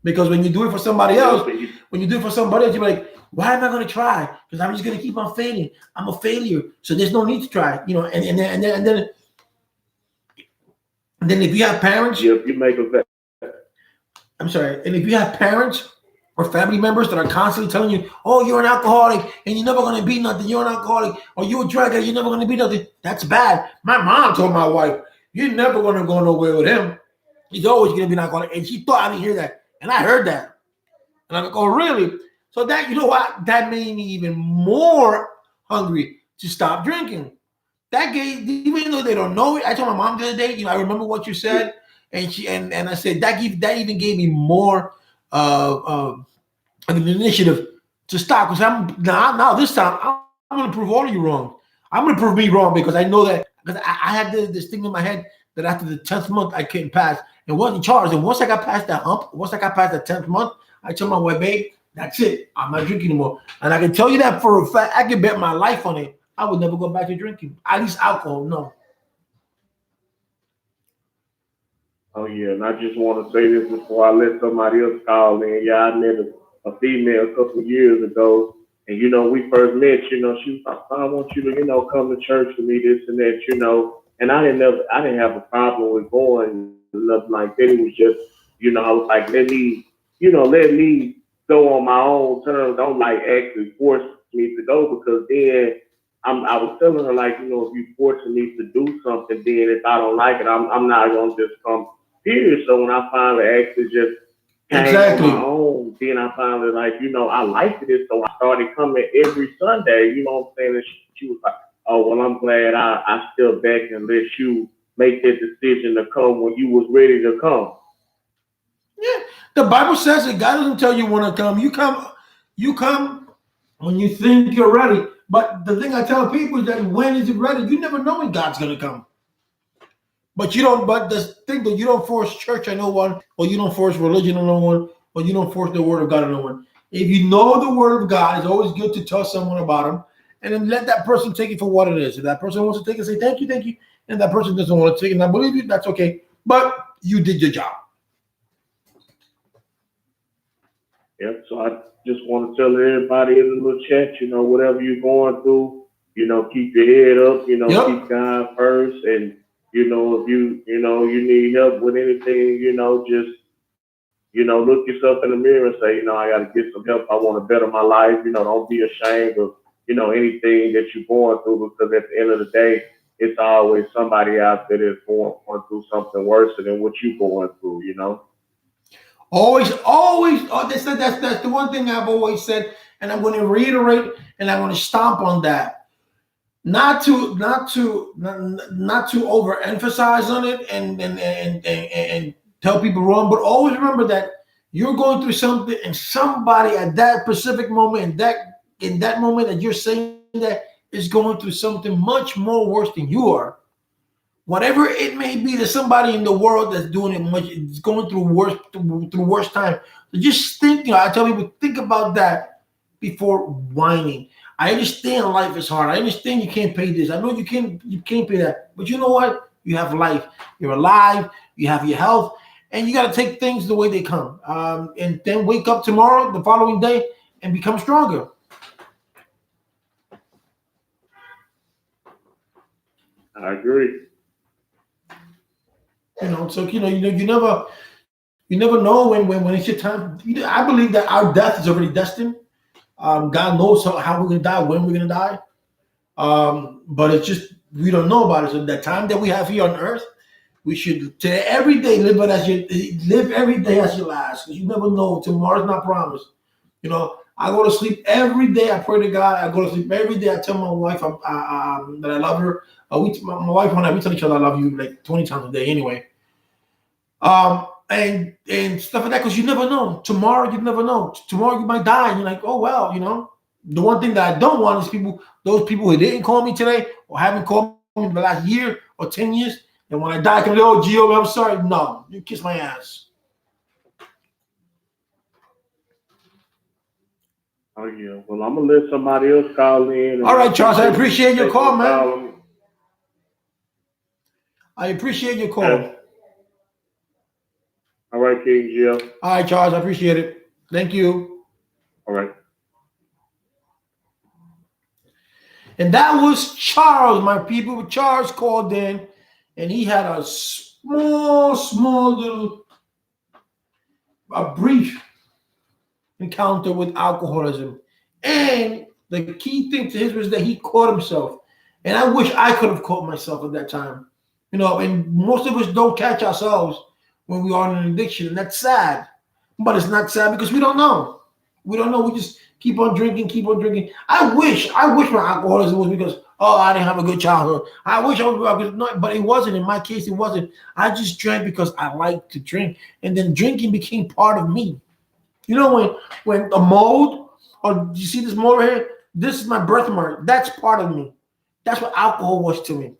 Because when you do it for somebody else, you're like, why am I going to try? Because I'm just going to keep on failing. I'm a failure. So there's no need to try. You know, and then if you have parents,
you make a bet.
I'm sorry. And if you have parents or family members that are constantly telling you, oh, you're an alcoholic and you're never going to be nothing. You're an alcoholic or you're a drug addict. You're never going to be nothing. That's bad. My mom told my wife, you're never going to go nowhere with him. He's always going to be an alcoholic. And she thought I didn't hear that. And I heard that. And I'm like, oh, really? So that, you know what? That made me even more hungry to stop drinking. That gave, even though they don't know it, I told my mom the other day, you know, I remember what you said. And I said, that even gave me more of an initiative to stop. Because I'm now this time, I'm going to prove all of you wrong. I'm going to prove me wrong because I know that, because I had this thing in my head that after the 10th month, I couldn't pass and wasn't charged. And once I got past that hump, once I got past the 10th month, I told my wife, babe, that's it. I'm not drinking anymore. And I can tell you that for a fact, I can bet my life on it. I would never go back to drinking. At least alcohol, no.
Oh, yeah. And I just want to say this before I let somebody else call in. Yeah, I met a female a couple of years ago. And, you know, we first met, you know, she was like, I want you to, you know, come to church with me, this and that, you know. And I didn't have a problem with going, nothing like that. It was just, you know, I was like, let me go on my own terms. Don't like actually force me to go, because then I was telling her, like, you know, if you forcing me to do something, then if I don't like it, I'm not gonna just come here. So when I finally actually just came on my own, then I finally, like, you know, I liked it. So I started coming every Sunday, you know what I'm saying? And she was like, oh, well, I'm glad I stepped back and let you make that decision to come when you was ready to come.
Yeah, the Bible says that God doesn't tell you when to come. You come when you think you're ready. But the thing I tell people is that when is it ready? You never know when God's going to come. But you don't. But the thing that you don't force church on no one, or you don't force religion on no one, or you don't force the word of God on no one. If you know the word of God, it's always good to tell someone about him, and then let that person take it for what it is. If that person wants to take it, say thank you, and that person doesn't want to take it, and I believe you, that's okay. But you did your job.
Yep. So I just want to tell everybody in the little chat, you know, whatever you're going through, you know, keep your head up, you know, keep God first. And, you know, if you need help with anything, you know, just, you know, look yourself in the mirror and say, you know, I got to get some help. I want to better my life. You know, don't be ashamed of, you know, anything that you're going through, because at the end of the day, it's always somebody out there that's going through something worse than what you're going through, you know.
Always. Oh, that's the one thing I've always said, and I'm going to reiterate, and I'm going to stomp on that. Not to overemphasize on it and tell people wrong, but always remember that you're going through something, and somebody at that specific moment, in that moment that you're saying that, is going through something much more worse than you are. Whatever it may be, there's somebody in the world that's doing it it's going through worse time. So just think, you know, I tell people, think about that before whining. I understand life is hard. I understand you can't pay this. I know you can't pay that. But you know what? You have life. You're alive. You have your health, and you got to take things the way they come. And then wake up tomorrow, the following day, and become stronger.
I agree.
So you never know when it's your time. I believe that our death is already destined. God knows how we're gonna die, when we're gonna die. But it's just we don't know about it. So the time that we have here on earth, we should today every day live every day as your last, because you never know. Tomorrow's not promised. I go to sleep every day. I pray to God. I go to sleep every day. I tell my wife that I love her. My wife and I, we tell each other I love you like 20 times a day anyway. And stuff like that, because you never know. Tomorrow, you never know. Tomorrow you might die, and you're like, oh well, The one thing that I don't want is those people who didn't call me today or haven't called me in the last year or 10 years, and when I die, can be, oh Gio, I'm sorry. No, you kiss my ass.
Oh yeah. Well, I'm gonna let somebody else call in.
All right, Charles. I appreciate your call, man. I appreciate your call.
Yeah. All right, King Gio.
All right, Charles. I appreciate it. Thank you.
All right.
And that was Charles, my people. Charles called in, and he had a brief encounter with alcoholism. And the key thing to his was that he caught himself. And I wish I could have caught myself at that time. And most of us don't catch ourselves when we are in an addiction. And that's sad. But it's not sad because we don't know. We don't know. We just keep on drinking. I wish my alcoholism was because, I didn't have a good childhood. I wish I was, but it wasn't. In my case, it wasn't. I just drank because I like to drink. And then drinking became part of me. When a mold, or you see this mold right here? This is my birthmark. That's part of me. That's what alcohol was to me.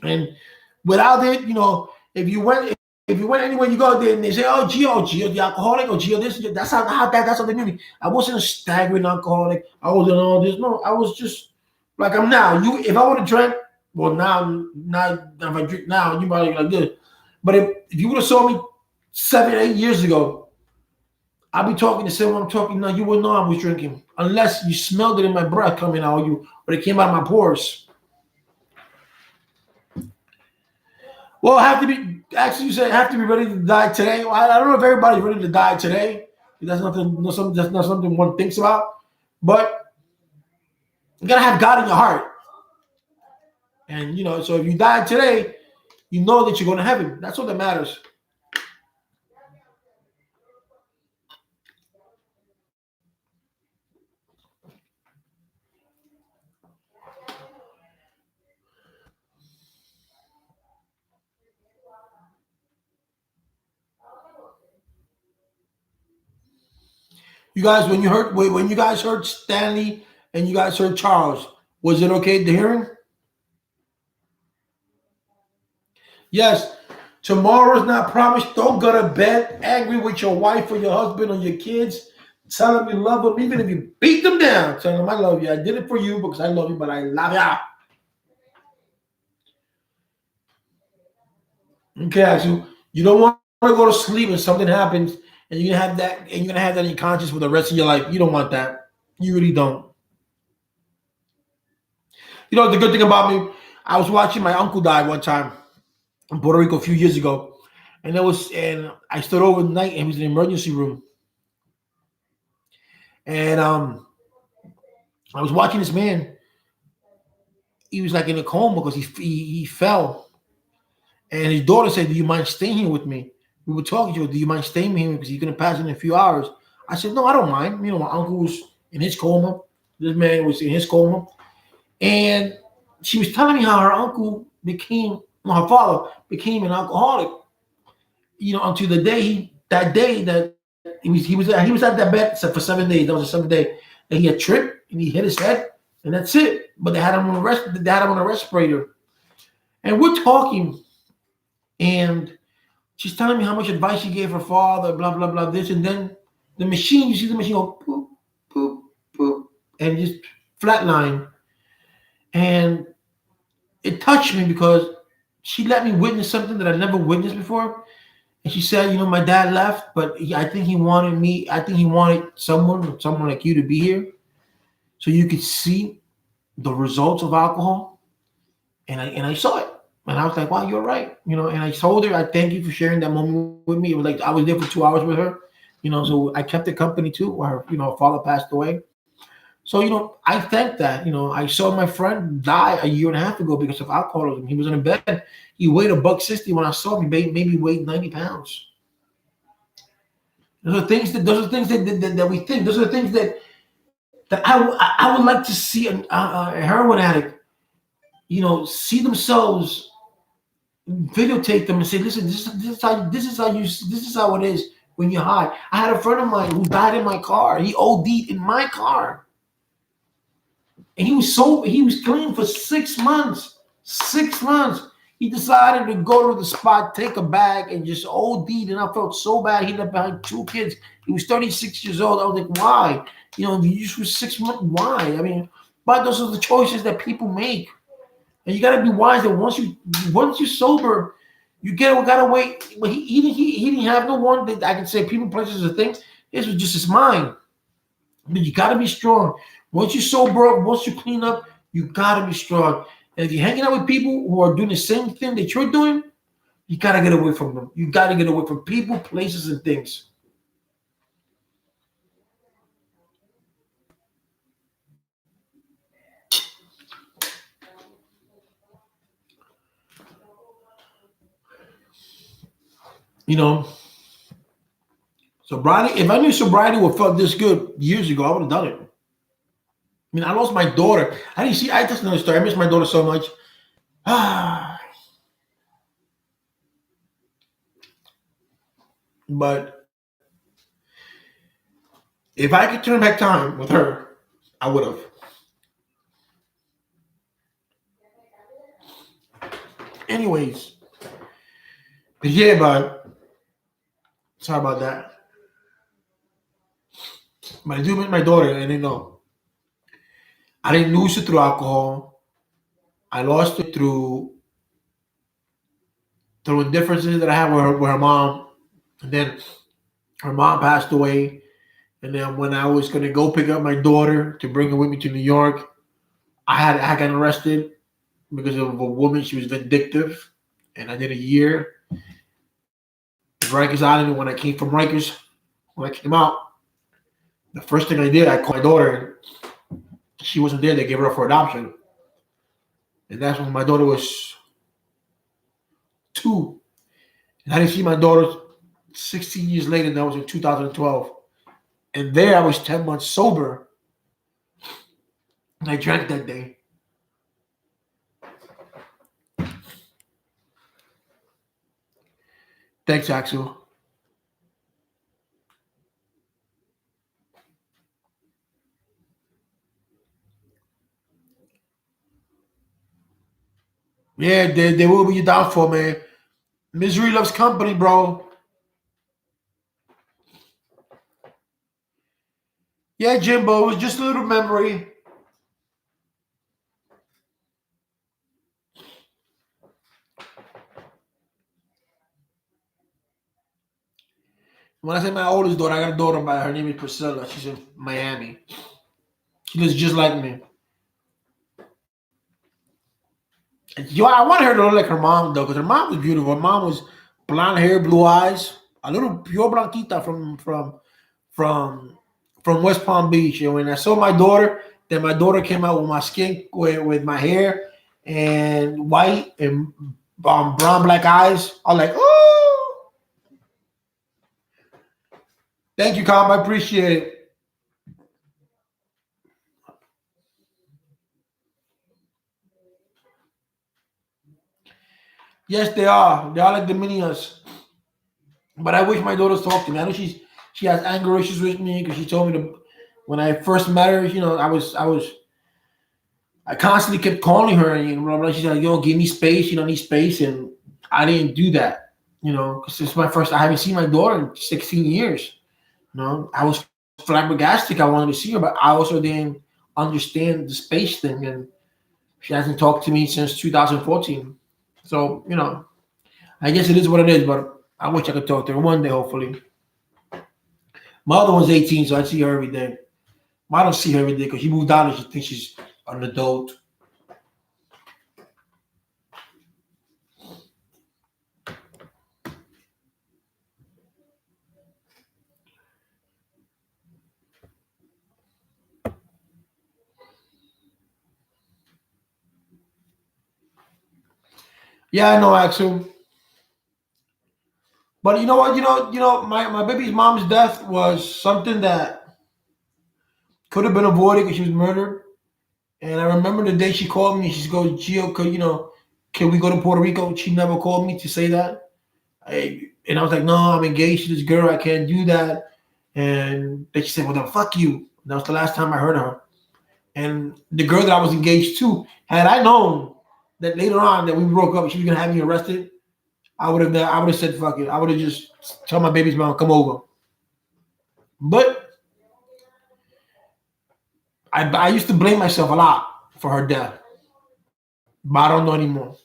And without it, if you went anywhere, you go there and they say, oh, Gio, the alcoholic, or Gio, this, that's how they knew me. I wasn't a staggering alcoholic. I wasn't all this. No, I was just like I'm now. If I would have drank, well, now if I drink now, you might be like this. But if you would have saw me 7-8 years ago, I'd be talking the same way I'm talking now. You wouldn't know I was drinking unless you smelled it in my breath coming out, or it came out of my pores. Well, you said have to be ready to die today. Well, I don't know if everybody's ready to die today. That's not something one thinks about. But you gotta have God in your heart. And so if you die today, you know that you're going to heaven. That's all that matters. You guys, when you guys heard Stanley and you guys heard Charles, was it okay to hear him? Yes. Tomorrow's not promised. Don't go to bed angry with your wife or your husband or your kids. Tell them you love them, even if you beat them down. Tell them I love you. I did it for you because I love you, but I love you. Okay, so you don't want to go to sleep and something happens. And you're gonna have that in your conscience for the rest of your life. You don't want that. You really don't. The good thing about me, I was watching my uncle die one time in Puerto Rico a few years ago, and I stood overnight, and he was in the emergency room, and I was watching this man. He was like in a coma because he fell, and his daughter said, "Do you mind staying here with me?" We were talking to her. Do you mind staying here because he's going to pass in a few hours? I said, no, I don't mind. My uncle was in his coma. This man was in his coma. And she was telling me how her father became an alcoholic. Until that day that he was at that bed for 7 days. That was the 7th day. And he had tripped and he hit his head, and that's it. But they had him on a respirator. And we're talking, and she's telling me how much advice she gave her father, blah, blah, blah, this. And then the machine, you see the machine go, boop, boop, boop, and just flatline. And it touched me because she let me witness something that I never witnessed before. And she said, you know, my dad left, but I think he wanted me. I think he wanted someone like you to be here, so you could see the results of alcohol. And I saw it, and I was like, wow, you're right, you know. And I told her, I thank you for sharing that moment with me. It was like I was there for 2 hours with her, you know. So I kept her company too, while her, you know, her father passed away. So, you know, I thank that. You know, I saw my friend die a year and a half ago because of alcoholism. He was in a bed. He weighed $160. When I saw him, he maybe weighed 90 pounds. Those are things that we think. Those are things that I would like to see a heroin addict, you know, see themselves, videotape them and say, listen, this is how it is when you're high. I had a friend of mine who died in my car. He OD'd in my car. And he was clean for 6 months. 6 months. He decided to go to the spot, take a bag, and just OD'd. And I felt so bad. He left behind 2 kids. He was 36 years old. I was like, why? You know, you just was 6 months. Why? I mean, but those are the choices that people make. And you gotta be wise that once you're sober, you gotta wait. But he didn't have no one that I can say people, places, or things. This was just his mind. But you gotta be strong. Once you're sober, once you clean up, you gotta be strong. And if you're hanging out with people who are doing the same thing that you're doing, you gotta get away from them. You gotta get away from people, places, and things. You know, sobriety. If I knew sobriety would felt this good years ago, I would have done it. I mean, I lost my daughter. I just another story. I miss my daughter so much. But if I could turn back time with her, I would have. Anyways, but yeah, but sorry about that. But I do miss my daughter, and you know, I didn't lose it through alcohol. I lost it through differences that I had with her mom. And then her mom passed away. And then when I was gonna go pick up my daughter to bring her with me to New York, I got arrested because of a woman. She was vindictive, and I did a year at Rikers Island. And when I came from Rikers, when I came out, the first thing I did, I called my daughter. She wasn't there. They gave her up for adoption, and that's when my daughter was 2. And I didn't see my daughter 16 years later. And that was in 2012. And there I was 10 months sober. And I drank that day. Thanks, Axel. Yeah, they will be your downfall, man. Misery loves company, bro. Yeah, Jimbo, it was just a little memory. When I say my oldest daughter, I got a daughter by her name is Priscilla. She's in Miami. She looks just like me. Yo, I want her to look like her mom though, because her mom was beautiful. Her mom was blonde hair, blue eyes, a little pure blanquita from West Palm Beach. And when I saw my daughter, then my daughter came out with my skin with my hair and white and brown black eyes. I'm like, oh, thank you, Calm. I appreciate it. Yes, they are. They are like the mini us. But I wish my daughter's talked to me. I know she has anger issues with me because she told me to when I first met her. You know, I constantly kept calling her, and blah, blah. She's like, "Yo, give me space. You don't need space," and I didn't do that. You know, because it's my first. I haven't seen my daughter in 16 years. You know, I was flabbergasted. I wanted to see her, but I also didn't understand the space thing, and she hasn't talked to me since 2014. So, I guess it is what it is, but I wish I could talk to her one day, hopefully. My other one's 18, so I see her every day. I don't see her every day because she moved out and she thinks she's an adult. Yeah, I know, Axel. But you know what? My baby's mom's death was something that could have been avoided because she was murdered. And I remember the day she called me. She goes, "Gio, can we go to Puerto Rico?" She never called me to say that. And I was like, "No, I'm engaged to this girl. I can't do that." And then she said, "Well, then fuck you." That was the last time I heard of her. And the girl that I was engaged to, had I known that later on that we broke up, she was gonna have me arrested, I would have said fuck it. I would have just told my baby's mom come over. But I used to blame myself a lot for her death, but I don't know anymore.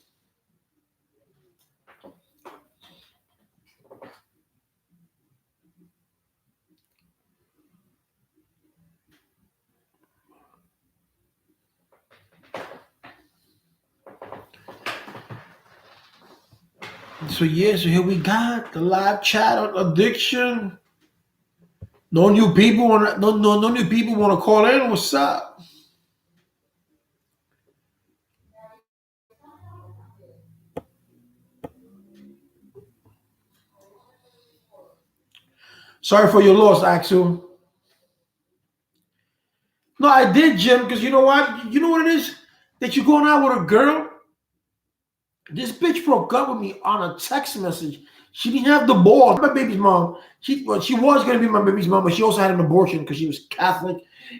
So yeah, so here we got the live chat on addiction. No new people want to call in. What's up? Sorry for your loss, Axel. No, I did, Jim, because you know what? You know what it is? That you're going out with a girl. This bitch broke up with me on a text message. She didn't have the balls. My baby's mom. She was going to be my baby's mom, but she also had an abortion because she was Catholic,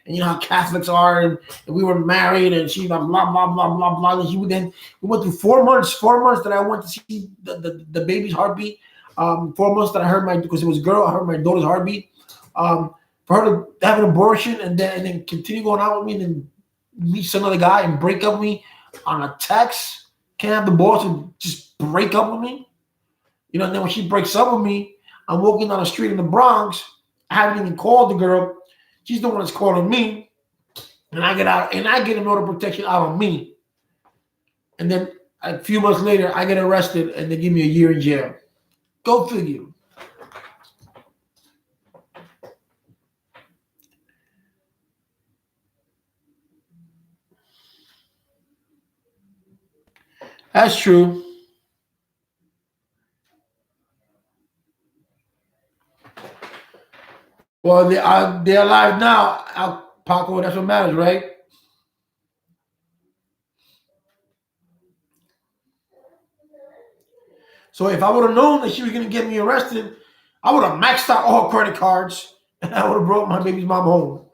and you know how Catholics are. And we were married, and she blah blah blah blah blah blah. And we went through 4 months. 4 months that I went to see the baby's heartbeat. 4 months that I heard because it was a girl. I heard my daughter's heartbeat. For her to have an abortion and then continue going out with me, and then meet some other guy and break up with me on a text. Can't have the balls to just break up with me. And then when she breaks up with me, I'm walking down the street in the Bronx. I haven't even called the girl. She's the one that's calling me. And I get out and I get an order of protection out on me. And then a few months later, I get arrested and they give me a year in jail. Go figure. That's true. Well, they're alive now, Paco. That's what matters, right? So if I would have known that she was going to get me arrested, I would have maxed out all credit cards and I would have brought my baby's mom home.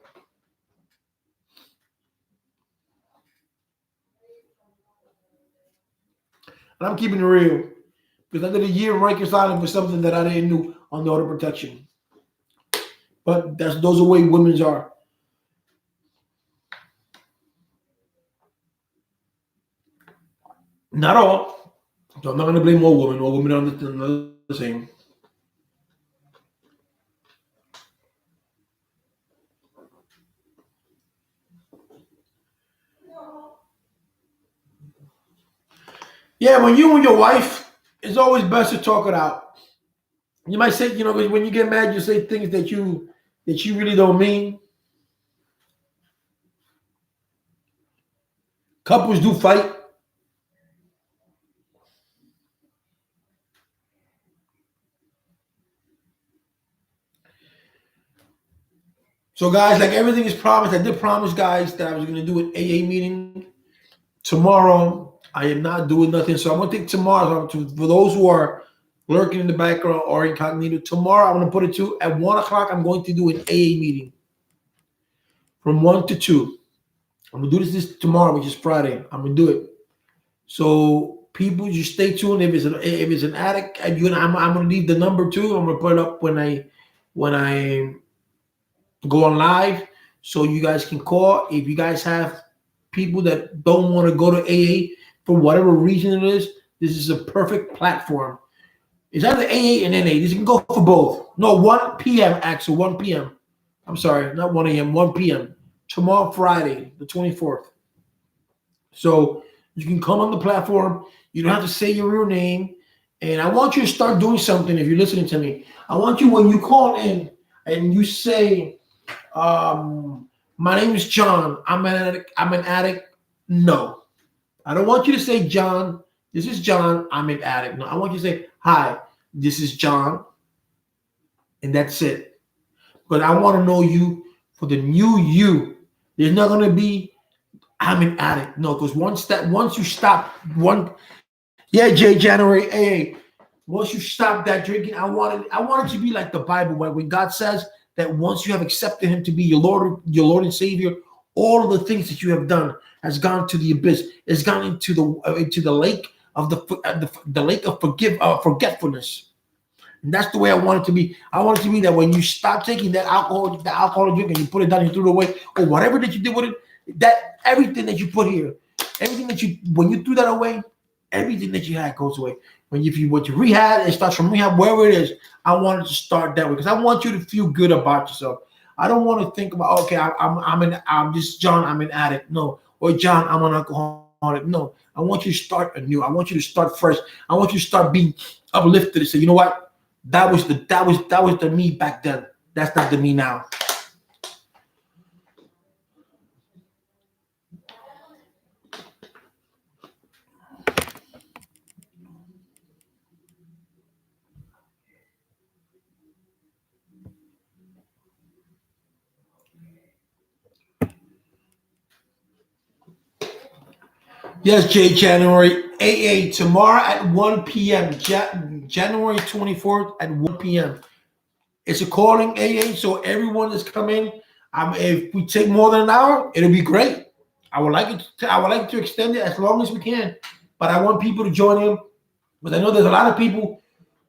And I'm keeping it real because I did a year reconciling for something that I didn't do on the order of protection. But those are the way women's are. Not all. So I'm not going to blame all women. All women are the same. Yeah, when you and your wife, it's always best to talk it out. You might say, when you get mad, you say things that you really don't mean. Couples do fight. So, guys, like everything is promised. I did promise, guys, that I was going to do an AA meeting tomorrow. I am not doing nothing. So I'm going to take tomorrow. For those who are lurking in the background or incognito, tomorrow I'm going to put it to at 1 o'clock. I'm going to do an AA meeting from 1 to 2. I'm going to do this tomorrow, which is Friday. I'm going to do it. So people, just stay tuned. If it's an addict, I'm going to leave the number too. I'm going to put it up when I go on live. So you guys can call if you guys have people that don't want to go to AA for whatever reason it is. This is a perfect platform. It's either AA and NA. This can go for both. No, 1 p.m. Axel, 1 p.m. I'm sorry, not 1 a.m., 1 p.m. Tomorrow, Friday, the 24th. So you can come on the platform. You don't have to say your real name. And I want you to start doing something if you're listening to me. I want you, when you call in and you say, my name is John. I'm an addict. No. I don't want you to say, John, this is John. I'm an addict. No, I want you to say, hi, this is John. And that's it. But I want to know you for the new you. There's not going to be, I'm an addict. No, because once you stop January 8th. Once you stop that drinking, I want it to be like the Bible, when God says that once you have accepted Him to be your Lord and Savior, all of the things that you have done has gone to the abyss. It's gone into the lake of the lake of forgetfulness. And that's the way I want it to be. I want it to be that when you stop taking the alcohol drink, and you put it down, you threw it away, or whatever that you did with it, that everything that you put here, when you threw that away, everything that you had goes away. When you went to rehab, it starts from rehab, wherever it is. I want it to start that way because I want you to feel good about yourself. I don't want to think about, okay, I'm just John, I'm an addict. No, or John, I'm an alcoholic. No, I want you to start anew. I want you to start fresh. I want you to start being uplifted and say, you know what? That was the me back then. That's not the me now. Yes, Jay, January 8 tomorrow at 1 p.m. January 24th at 1 p.m. It's a calling AA, so everyone is coming. If we take more than an hour, it'll be great. I would like to extend it as long as we can, but I want people to join in because I know there's a lot of people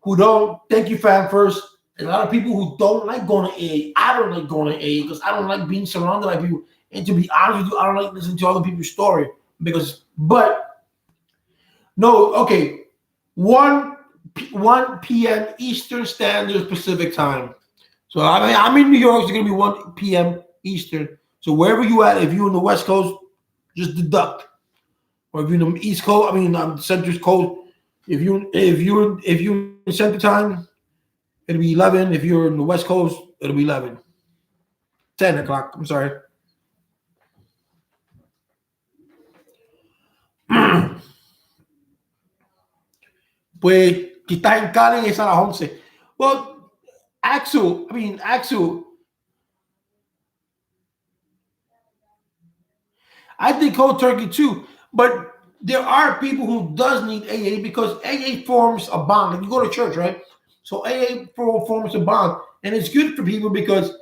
who don't. Thank you, fam. First, there's a lot of people who don't like going to AA. I don't like going to AA because I don't like being surrounded by people. And to be honest with you, I don't like listening to other people's story but no, okay, 1 p.m. Eastern Standard Pacific Time. So I'm in New York. It's going to be 1 p.m. Eastern. So wherever you at, if you're in the West Coast, just deduct. Or if you're in the East Coast, Central Coast. If you're in Central Time, it'll be 11. If you're in the West Coast, it'll be 11. 10 o'clock. I'm sorry. Pues que estás en Cali es a las 11. Well, Axel, I think cold turkey too, but there are people who does need AA because AA forms a bond. Like you go to church, right? So AA forms a bond, and it's good for people because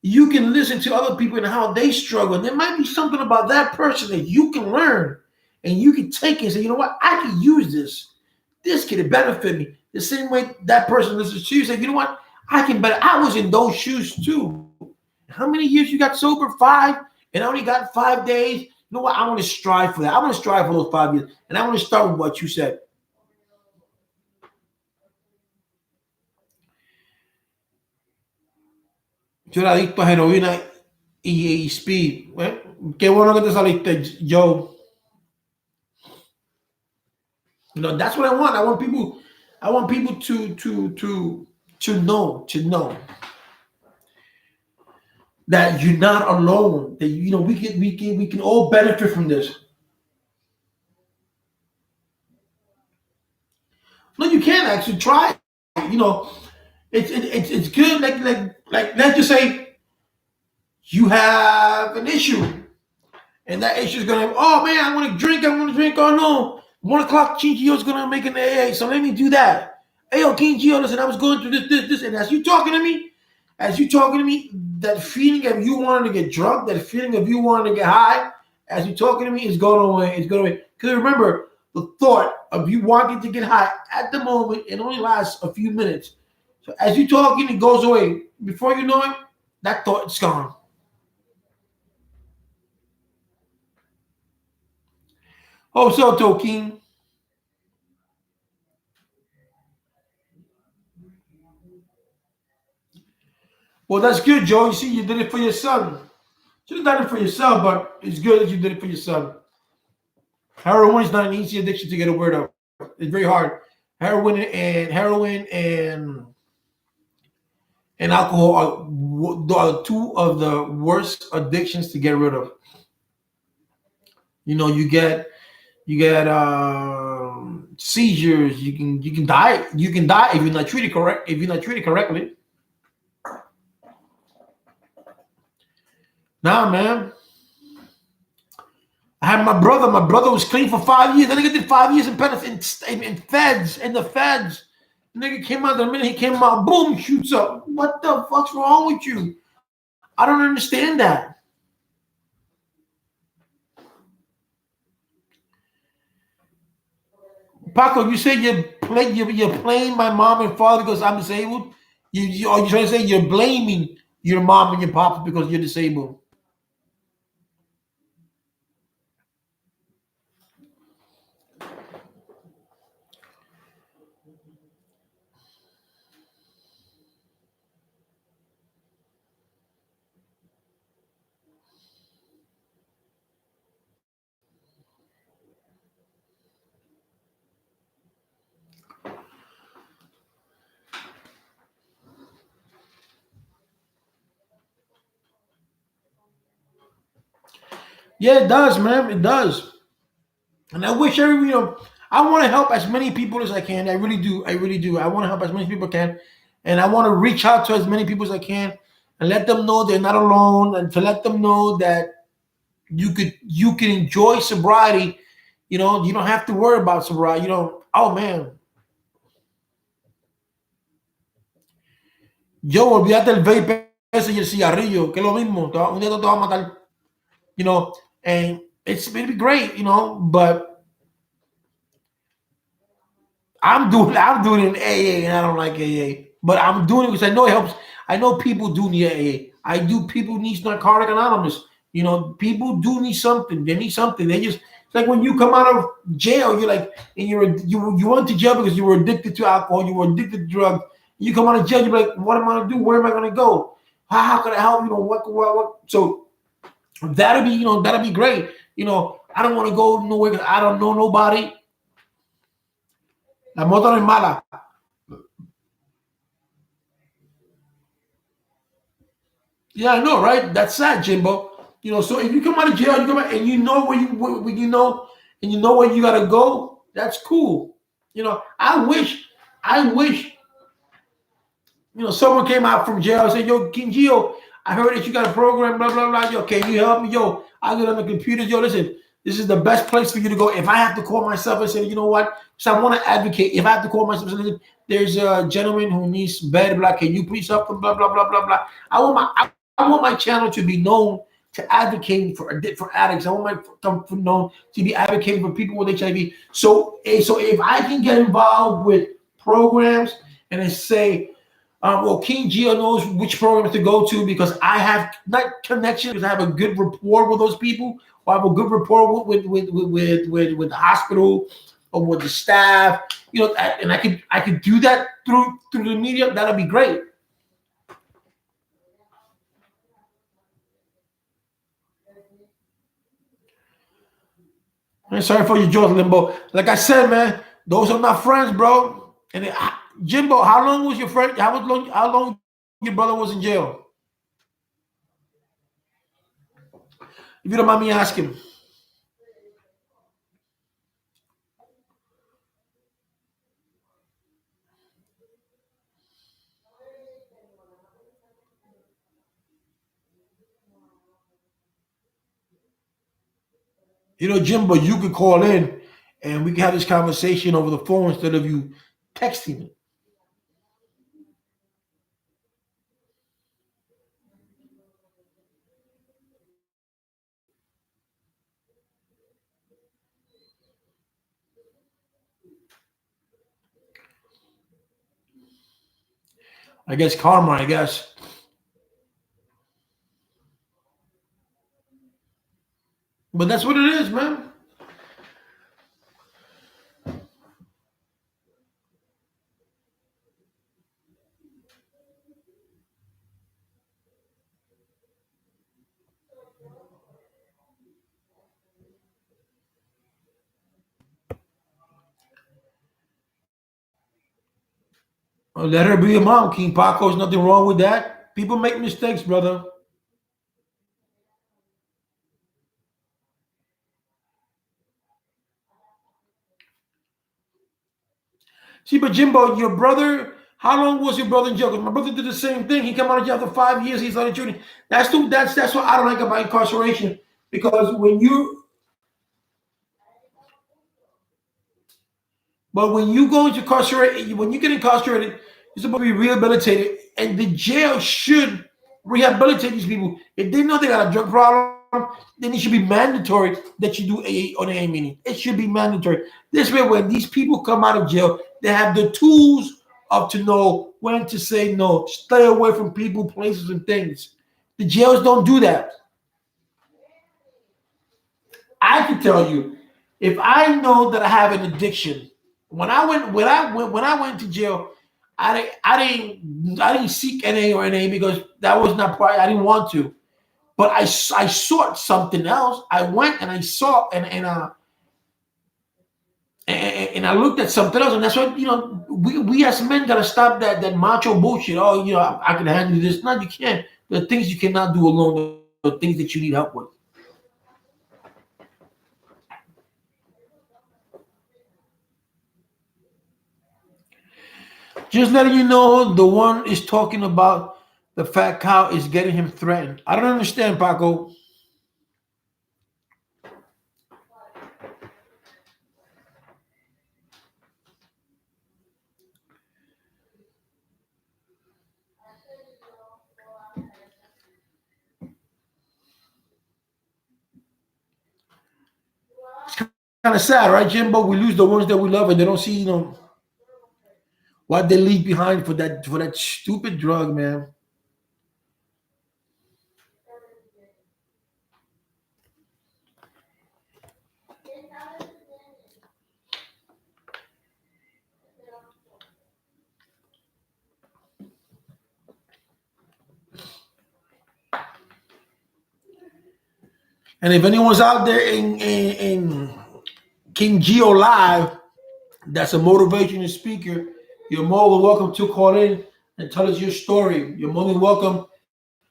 you can listen to other people and how they struggle. And there might be something about that person that you can learn, and you can take it and say, you know what, I can use this. This could benefit me. The same way that person listens to you, say, you know what, I can better. I was in those shoes too. How many years you got sober? 5, and I only got 5 days. You know what? I want to strive for that. I want to strive for those 5 years, and I want to start with what you said. Yo era adicto a heroína y speed. Bueno, qué bueno que te saliste, Joe. You know, that's what I want. I want people to know that you're not alone. That we can all benefit from this. No, you can actually try. You know, it's good. Like let's just say you have an issue, and that issue is gonna. Oh man, I want to drink. Oh no. 1 o'clock, Chinchillo's gonna make an AA, so let me do that. Hey, yo, Chinchillo, listen, I was going through this, and as you talking to me, that feeling of you wanting to get drunk, that feeling of you wanting to get high, as you talking to me, is going away. It's going away. Because remember, the thought of you wanting to get high at the moment, it only lasts a few minutes. So as you talking, it goes away. Before you know it, that thought is gone. Oh, so Toking. Well, that's good, Joe. You see, you did it for your son. You should have done it for yourself, but it's good that you did it for your son. Heroin is not an easy addiction to get rid of. It's very hard. Heroin and alcohol are two of the worst addictions to get rid of. You know, you get seizures. You can die. You can die if you're not treated correct. If you're not treated correctly. Nah, man. I had my brother. My brother was clean for 5 years. Then he did 5 years in feds. In the feds. Nigga came out the minute he came out, boom, shoots up. What the fuck's wrong with you? I don't understand that. Paco, you say you're playing my mom and father because I'm disabled. Are you trying to say you're blaming your mom and your papa because you're disabled? Yeah, it does, man. It does. And I wish I want to help as many people as I can. I really do. I really do. I want to help as many people as I can. And I want to reach out to as many people as I can and let them know they're not alone and to let them know that you can enjoy sobriety. You know, you don't have to worry about sobriety. You know, oh man. Yo, olvídate el vape ese y el cigarrillo, que es lo mismo. Un día te va a matar. You know, and it'd be great, but I'm doing it in AA and I don't like AA. But I'm doing it because I know it helps. I know people do need AA. People need Narcotic Anonymous. You know, people do need something. They need something. It's like when you come out of jail, you're like, and you went to jail because you were addicted to alcohol, you were addicted to drugs. You come out of jail, you're like, what am I gonna do? Where am I gonna go? How can I help? What? So that'll be great. I don't want to go nowhere because I don't know nobody. La moto no es mala. Yeah, I know, right? That's sad, Jimbo. So if you come out of jail, you come out and you know where you know, and you know where you gotta go. That's cool. I wish, someone came out from jail and said, "Yo, King Gio, I heard that you got a program, blah blah blah. Yo, can you help me? Yo, I get on the computer. Yo, listen, this is the best place for you to go. If I have to call myself and say, you know what? So I want to advocate. If I have to call myself and say, listen, there's a gentleman who needs bed, blah. Can you please help him? Blah blah blah blah blah. I want my channel to be known to advocating for addicts. I want my known to be advocating for people with HIV. So if I can get involved with programs and then say, well, King Gio knows which programs to go to because I have not connections, because I have a good rapport with those people, or I have a good rapport with the hospital or with the staff, and I could do that through the media. That'll be great. I'm sorry for your jaws, Limbo. Like I said, man, those are my friends, bro. And Jimbo, how long was your friend? How long your brother was in jail? If you don't mind me asking. Jimbo, you could call in and we can have this conversation over the phone instead of you texting me. I guess karma, I guess. But that's what it is, man. Let her be a mom, King Paco. There's nothing wrong with that. People make mistakes, brother. See, but Jimbo, your brother, how long was your brother in jail? 'Cause my brother did the same thing. He came out of jail after 5 years. He started shooting. That's what I don't like about incarceration. Because when you go into incarceration, when you get incarcerated, you're supposed to be rehabilitated, and the jail should rehabilitate these people. If they know they got a drug problem, then it should be mandatory that you do AA on AA meeting. It should be mandatory. This way, when these people come out of jail, they have the tools to know when to say no, stay away from people, places, and things. The jails don't do that. I can tell you, if I know that I have an addiction, when I went to jail, I didn't seek NA or NA because that was not part. I didn't want to, but I sought something else. I went and I saw and I looked at something else, and that's why we as men gotta stop that macho bullshit. Oh, I can handle this. No, you can't. There are things you cannot do alone. There are things that you need help with. Just letting you know, the one is talking about the fat cow is getting him threatened. I don't understand, Paco. It's kind of sad, right, Jimbo? We lose the ones that we love, and they don't see, what they leave behind for that stupid drug, man. And if anyone's out there in King Geo Live, that's a motivational speaker, you're more than welcome to call in and tell us your story. You're more than welcome.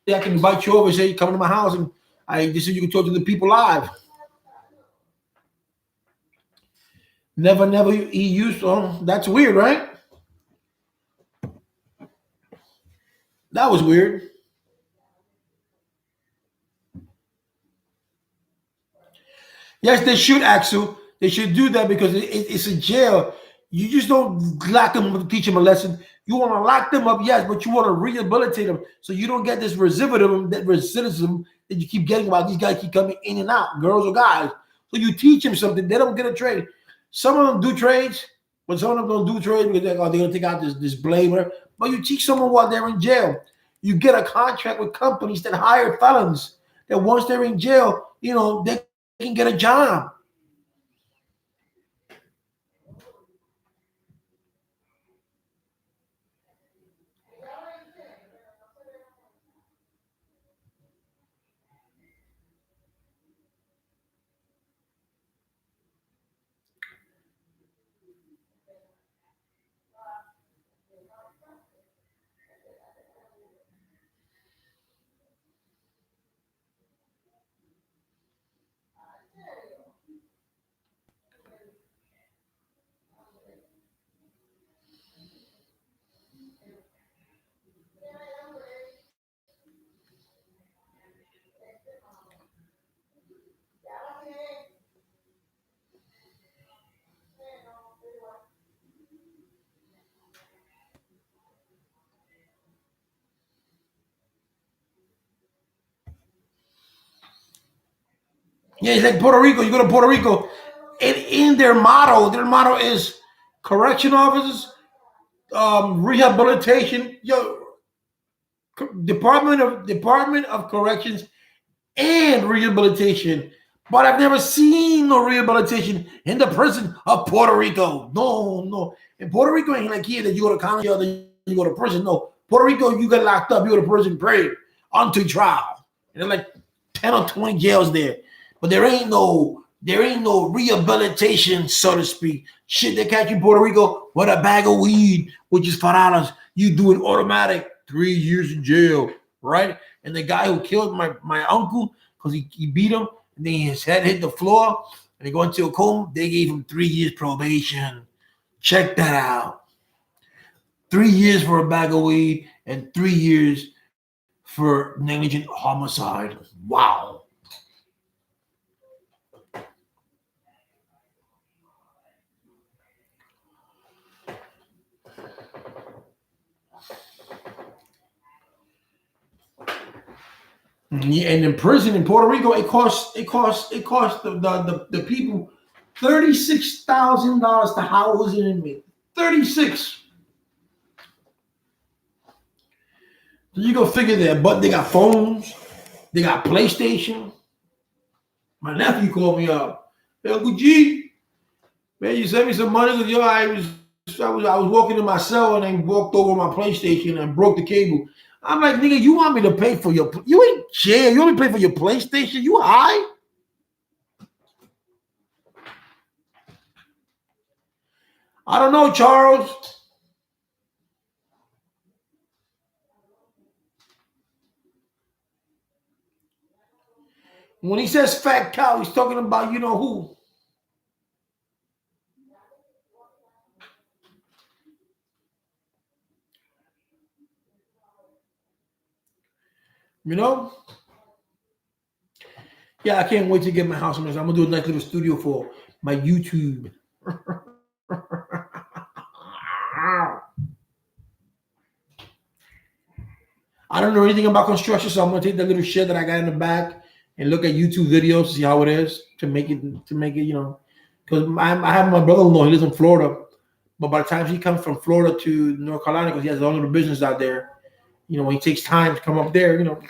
I can invite you over and say, come to my house, and this is you can talk to the people live. Never he used to. That's weird, right? That was weird. Yes, they should, Axel. They should do that because it's a jail. You just don't lock them up to teach them a lesson. You want to lock them up, yes, but you want to rehabilitate them so you don't get this recidivism that you keep getting about these guys keep coming in and out, girls or guys. So you teach them something. They don't get a trade. Some of them do trades, but some of them don't do trades because they're going to take out this blamer. But you teach someone while they're in jail. You get a contract with companies that hire felons that once they're in jail, they can get a job. Yeah, it's like Puerto Rico. You go to Puerto Rico, and in their motto is correction officers, rehabilitation, Department of Corrections and Rehabilitation. But I've never seen no rehabilitation in the prison of Puerto Rico. No. In Puerto Rico ain't like here that you go to county jail, then you go to prison. No, Puerto Rico, you get locked up, you go to prison, pray until trial. And there's like 10 or 20 jails there. But there ain't no There ain't no rehabilitation, so to speak. Shit, they catch you in Puerto Rico with a bag of weed, which is $5. You do it automatic, 3 years in jail, right? And the guy who killed my uncle because he beat him, and then his head hit the floor, and he go into a coma, they gave him 3 years probation. Check that out. 3 years for a bag of weed and 3 years for negligent homicide. Wow. Yeah, and in prison in Puerto Rico, it costs the people $36,000 to house an inmate. 36. So you go figure that, but they got phones, they got PlayStation. My nephew called me up. Hey, Uncle G, man, you sent me some money because I was walking in my cell and then walked over my PlayStation and broke the cable. I'm like, nigga, you want me to pay for you ain't jail. You want me to pay for your PlayStation? You high? I don't know, Charles. When he says fat cow, he's talking about you know who. You know? Yeah, I can't wait to get my house on this. I'm gonna do a nice little studio for my YouTube. I don't know anything about construction, so I'm gonna take that little shed that I got in the back and look at YouTube videos, see how it is to make it, you know, because I have my brother-in-law. He lives in Florida, but by the time he comes from Florida to North Carolina, because he has his own little business out there, you know, when he takes time to come up there, you know.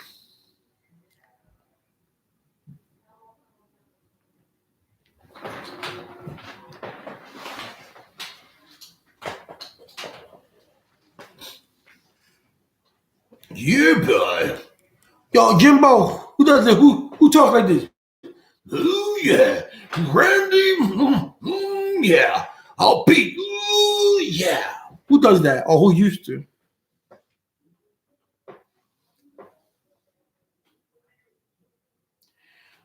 Yeah, boy. Yo, Jimbo, who does that? Who talks like this? Oh yeah, Randy. Yeah, I'll Pete. Ooh yeah. Who does that? Or who used to?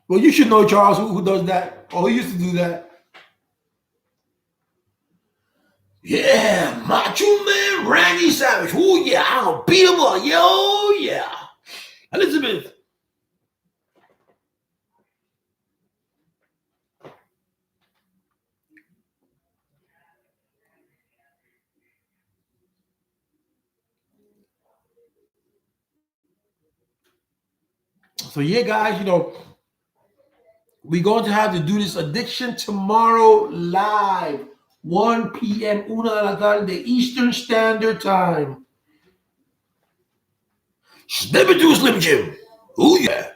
Well, you should know, Charles, who does that, or who used to do that. Yeah, Macho Man Randy Savage. Oh yeah, I'll beat him up. Yo yeah, Elizabeth. So yeah, guys, you know, we're going to have to do this addiction tomorrow live, 1 p.m. Una de la tarde, Eastern Standard Time. Snip it to Slim Jim. Oh yeah.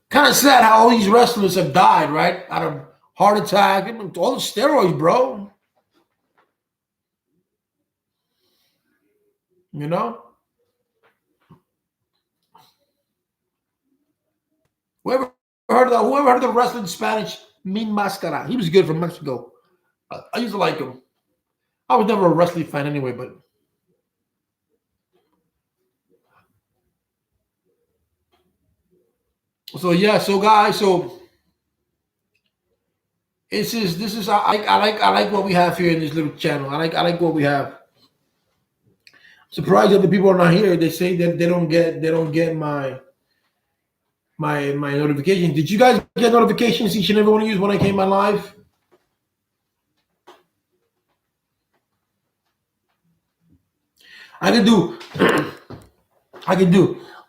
Kind of sad how all these wrestlers have died, right? Out of heart attack, all the steroids, bro. You know? Whoever heard of the wrestler in Spanish, Min Mascara? He was good from Mexico. I used to like him. I was never a wrestling fan anyway, but so yeah, so guys, so this is I like what we have here in this little channel. I like what we have. Surprised other people are not here. They say that they don't get my notifications. Did you guys get notifications each and every one of you when I came on live? I can do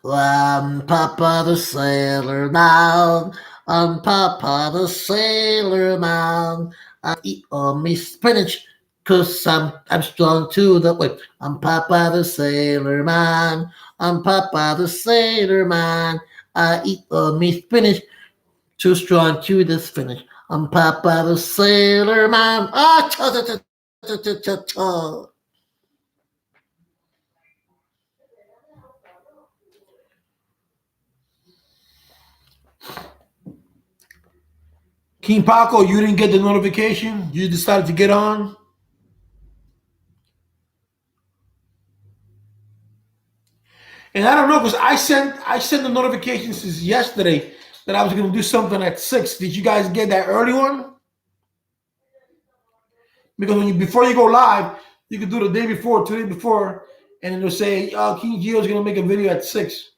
Papa the Sailor Man, Papa the Sailor Man. I eat all me spinach, cause I'm strong to the way. I'm Papa the Sailor Man, I'm Papa the Sailor Man. I eat all me spinach, too strong to this finish. I'm Papa the Sailor Man. Ah, cha cha cha cha cha cha cha. King Paco, you didn't get the notification? You decided to get on? And I don't know, because I sent the notifications since yesterday that I was going to do something at 6. Did you guys get that early one? Because before you go live, you can do the day before, 2 days before, and it'll say, King Gio is going to make a video at 6.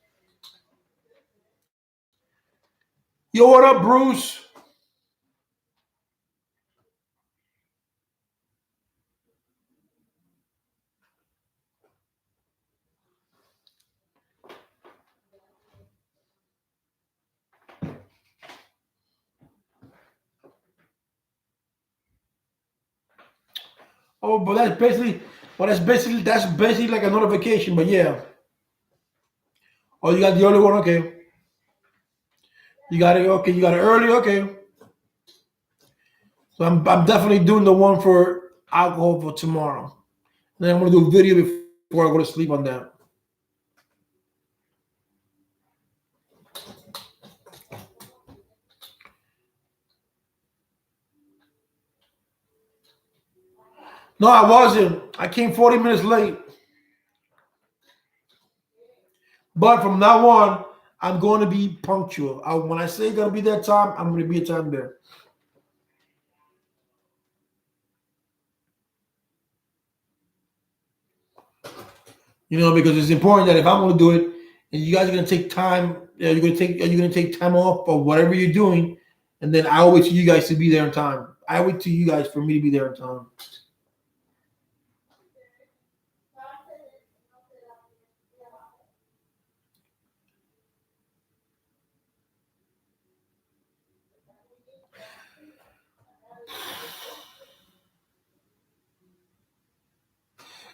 Yo, what up, Bruce? Oh, but that's basically like a notification. But yeah. Oh, you got the early one, okay. You got it, okay. You got it early, okay. So I'm definitely doing the one for alcohol for tomorrow. Then I'm gonna do a video before I go to sleep on that. No, I wasn't. I came 40 minutes late. But from now on, I'm going to be punctual. When I say gonna be that time, I'm gonna be a time there. You know, because it's important that if I'm gonna do it, and you guys are gonna take time, you're gonna take time off or whatever you're doing, and then I'll wait for you guys to be there in time. I wait till you guys for me to be there in time.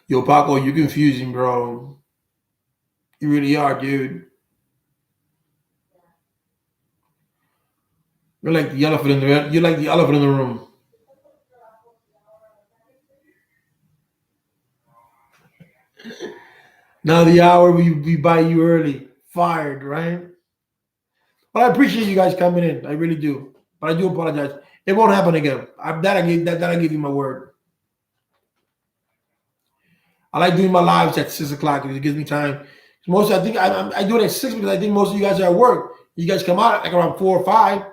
Yo, Paco, you're confusing, bro. You really are, dude. You're like the elephant in the room. Now the hour we buy you early. Fired, right? But I appreciate you guys coming in. I really do. But I do apologize. It won't happen again. I give you my word. I like doing my lives at 6 o'clock because it gives me time. Most I think I do it at 6 because I think most of you guys are at work. You guys come out like around 4 or 5.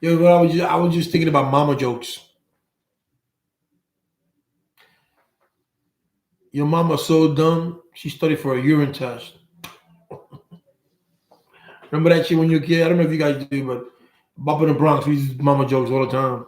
You know, I was just thinking about mama jokes. Your mama's so dumb. She studied for a urine test. Remember that shit when you were a kid? I don't know if you guys do, but up in the Bronx, we used mama jokes all the time.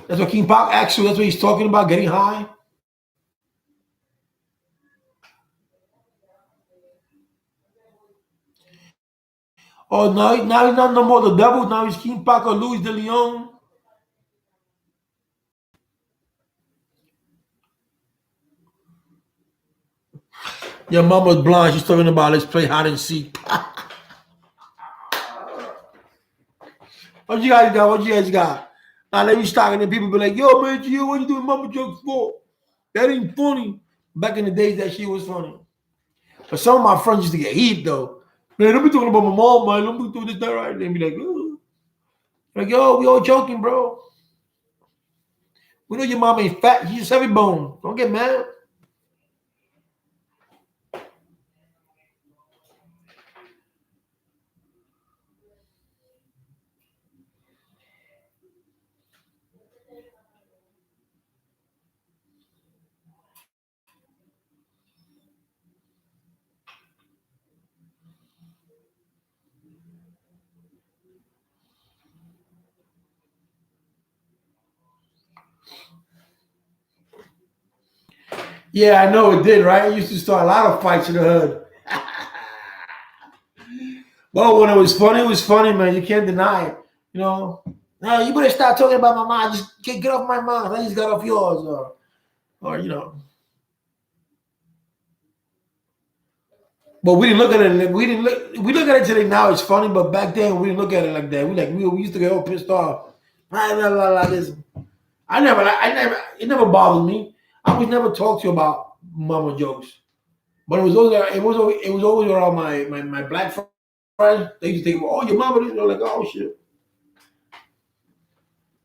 That's what King Pop actually. That's what he's talking about. Getting high. Oh, now he's not no more the devil. Now he's King Paco Luis de Leon. Your mama's blind. She's talking about let's play hide and seek. What you guys got? What you guys got? Now let me start, and then people be like, "Yo, man, Gio, what you doing mama jokes for? That ain't funny." Back in the days, that shit was funny. But some of my friends used to get heat though. Man, don't be talking about my mom, man. Don't be doing this, that, right? They be like, "Ooh." Like, yo, we all joking, bro. We know your mom ain't fat. She's just heavy bone. Don't get mad. Yeah, I know it did, right? It used to start a lot of fights in the hood. But when it was funny, man. You can't deny it. You know, no, you better stop talking about my mom. Just get off my mom. I just got off yours, or you know. But we didn't look at it. We didn't look. We look at it today. Now it's funny, but back then we didn't look at it like that. We used to get all pissed off. Blah, blah, blah, blah, this. I never. It never bothered me. I was never talk to you about mama jokes. But it was always around my black friends. They used to think, oh, your mama. They're like, oh shit.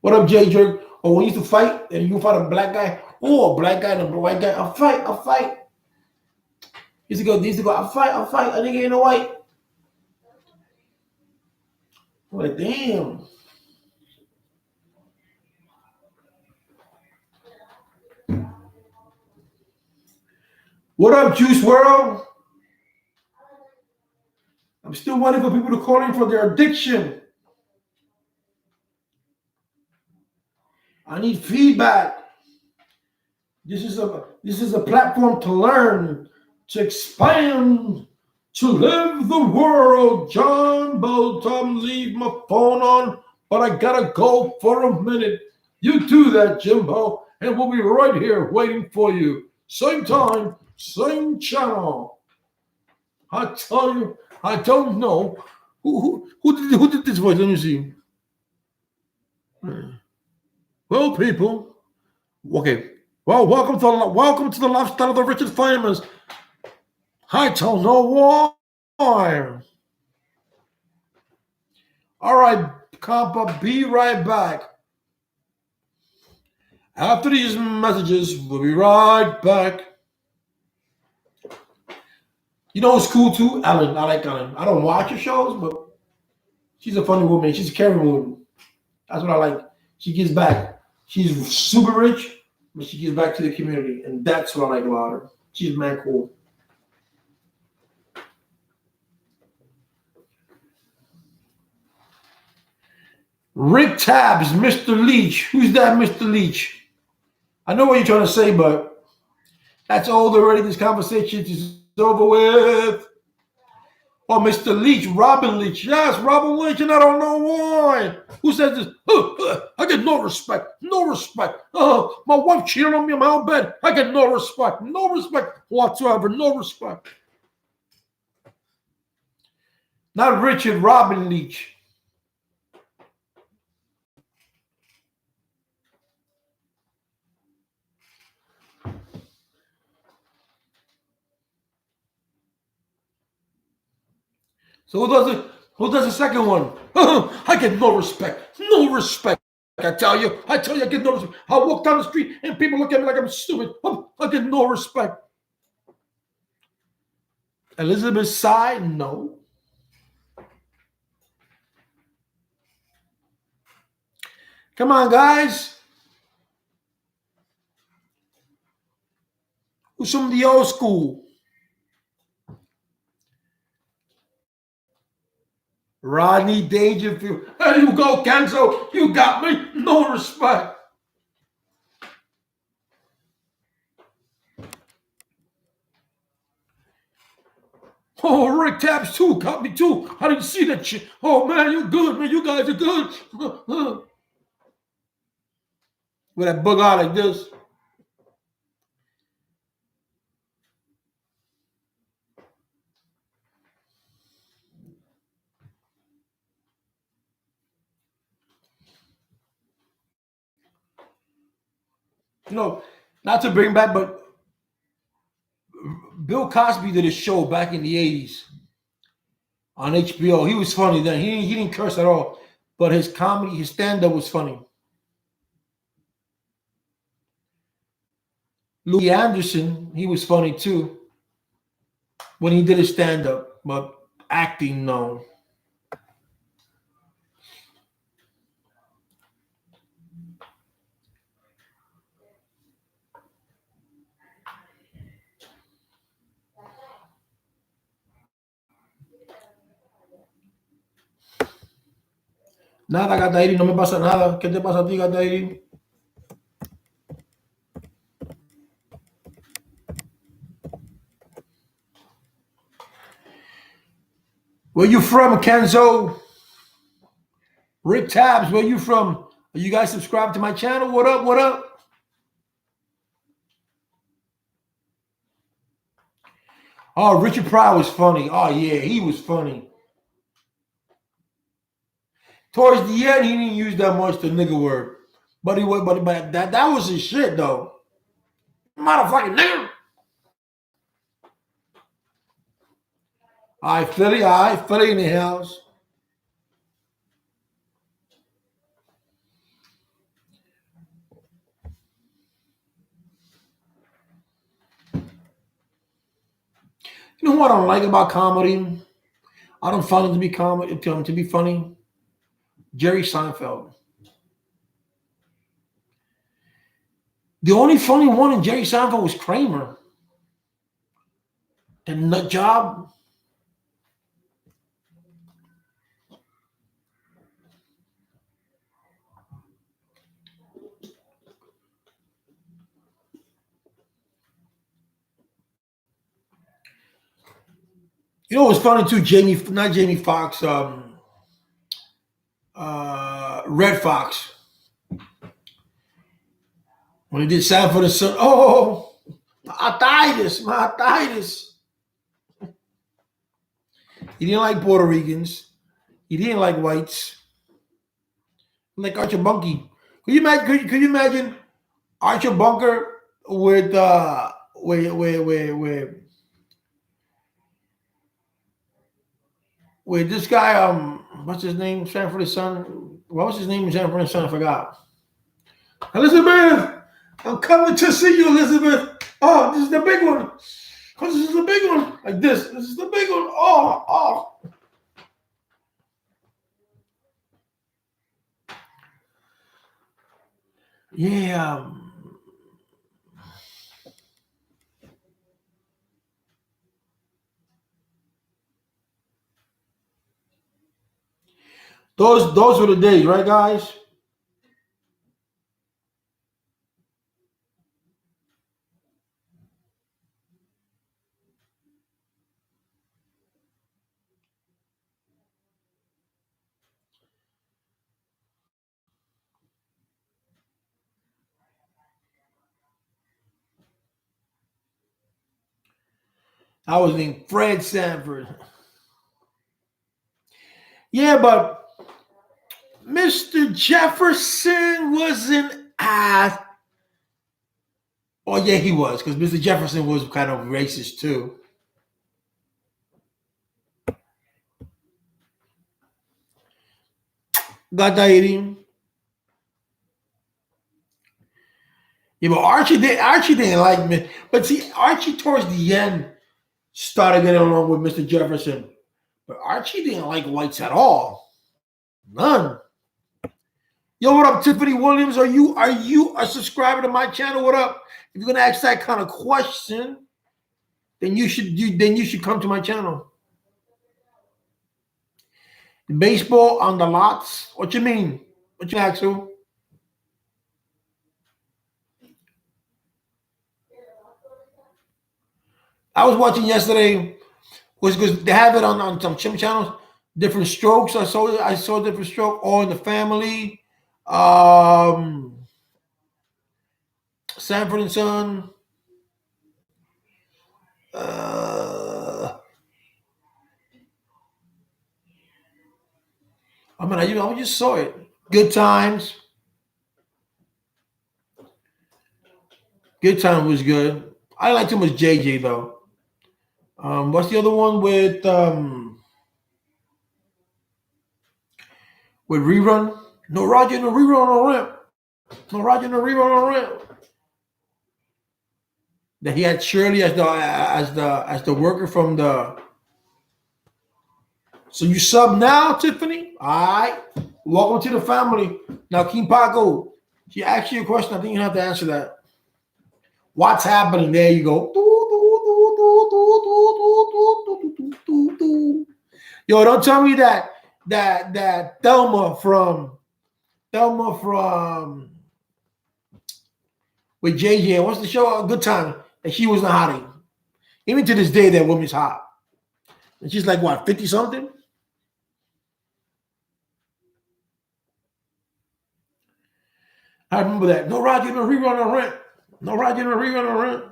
What up, Jay Jerk? Or when you used to fight and you fight a black guy, or a black guy and a white guy, I'll fight. They used to go, I'll fight, a nigga ain't a white. I'm like, damn. What up, Juice World? I'm still waiting for people to call in for their addiction. I need feedback. This is a platform to learn, to expand, to live the world. John Bolton, leave my phone on, but I gotta go for a minute. You do that, Jimbo, and we'll be right here waiting for you. Same time, same channel. I tell you, I don't know who did this voice. Let me see. Well, people, okay. Well, welcome to the lifestyle of the rich and famous. I don't know why. All right, compa, be right back. After these messages, we'll be right back. You know who's cool too? Ellen. I like Ellen. I don't watch her shows, but she's a funny woman. She's a caring woman. That's what I like. She gives back. She's super rich, but she gives back to the community, and that's what I like about her. She's man cool. Rick Tabs, Mr. Leach. Who's that, Mr. Leach? I know what you're trying to say, but that's old already. This conversation is over with. Oh, Mr. Leach, Robin Leach. Yes, Robin Leach, and I don't know why. Who says this? I get no respect. No respect. My wife cheated on me in my own bed. I get no respect. No respect whatsoever. No respect. Not Richard, Robin Leach. So who does the second one? I get no respect. No respect. I tell you, I get no respect. I walk down the street and people look at me like I'm stupid. I get no respect. Elizabeth Sy, no. Come on, guys. Who's from the old school? Rodney Dangerfield. There you go, Kenzo. You got me. No respect. Oh, Rick Tabs too. Got me too. I didn't see that shit. Oh, man, you good, man. You guys are good. With that bug out like this. You know, not to bring back, but Bill Cosby did a show back in the 80s on HBO. He was funny then. He didn't curse at all. But his comedy, his stand-up was funny. Louis Anderson, he was funny too when he did his stand-up. But acting, no. Nada, Gatairi, no me pasa nada. ¿Qué te pasa a ti, Gatairi? Where you from, Kenzo? Rick Tabs, where you from? Are you guys subscribed to my channel? What up? What up? Oh, Richard Pryor was funny. Oh, yeah, he was funny. Towards the end, he didn't use that much the nigga word. But that was his shit, though. Motherfucking nigga. All right, Philly in the house. You know what I don't like about comedy? I don't find it to be funny. Jerry Seinfeld. The only funny one in Jerry Seinfeld was Kramer. The nut job. You know, it was funny too. Not Jamie Foxx, Red Fox. When he did Sanford and Son, oh, my arthritis. He didn't like Puerto Ricans. He didn't like whites. Like Archer Bunkie. Could you imagine Archer Bunker with this guy, what's his name? Sanford and Son. What was his name in Sanford and Son? I forgot. Elizabeth, I'm coming to see you, Elizabeth. Oh, this is the big one. Oh, this is the big one. Like this. This is the big one. Oh. Yeah. Those were the days, right, guys? I was named Fred Sanford. Yeah, but Mr. Jefferson wasn't as. Oh, yeah, he was, because Mr. Jefferson was kind of racist too. Got that eating. Yeah, but Archie didn't like me. But see, Archie towards the end started getting along with Mr. Jefferson. But Archie didn't like whites at all. None. Yo, what up, Tiffany Williams? Are you a subscriber to my channel? What up? If you're gonna ask that kind of question, then you should come to my channel. Baseball on the lots? What you mean? What you Axel? I was watching yesterday, was because they have it on some chim channels, different strokes. I saw different stroke, All in the Family, Sanford and Son. I mean, I just saw it. Good Times. Good Time was good. I like too much JJ though. What's the other one with Rerun? No Roger, no Rerun on ramp. No Roger, no Rerun on ramp. That he had Shirley as the worker from the. So you sub now, Tiffany? All right. Welcome to the family. Now, King Paco, she asked you a question. I think you have to answer that. What's happening? There you go. Yo, don't tell me that Thelma from with JJ. What's the show? A Good Time. And she was not hottie. Even to this day, that woman's hot. And she's like what, 50 something? I remember that. No Roger, no rerun on Rent. No Roger, no rerun on Rent.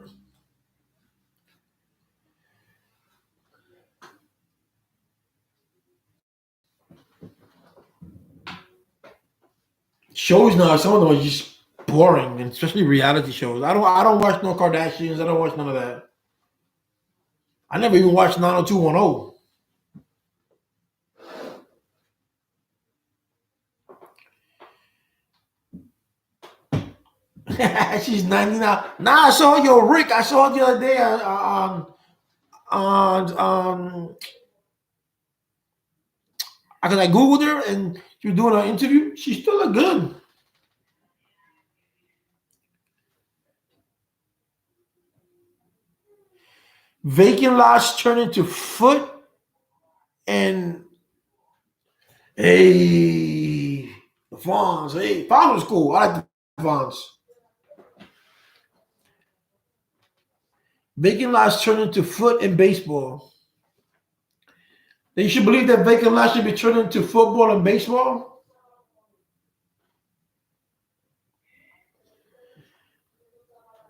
Shows now, some of them are just boring, and especially reality shows. I don't watch no Kardashians. I don't watch none of that. I never even watched 90210. She's 99. Nah, I saw Rick. I saw her the other day on because I googled her and she was doing an interview. She still look good. Vacant lots turn into foot and hey, the Fonz. Hey, Fonz was cool. I like the Fonz. Vacant lots turn into foot in baseball. Then you should believe that vacant lots should be turned into football and baseball.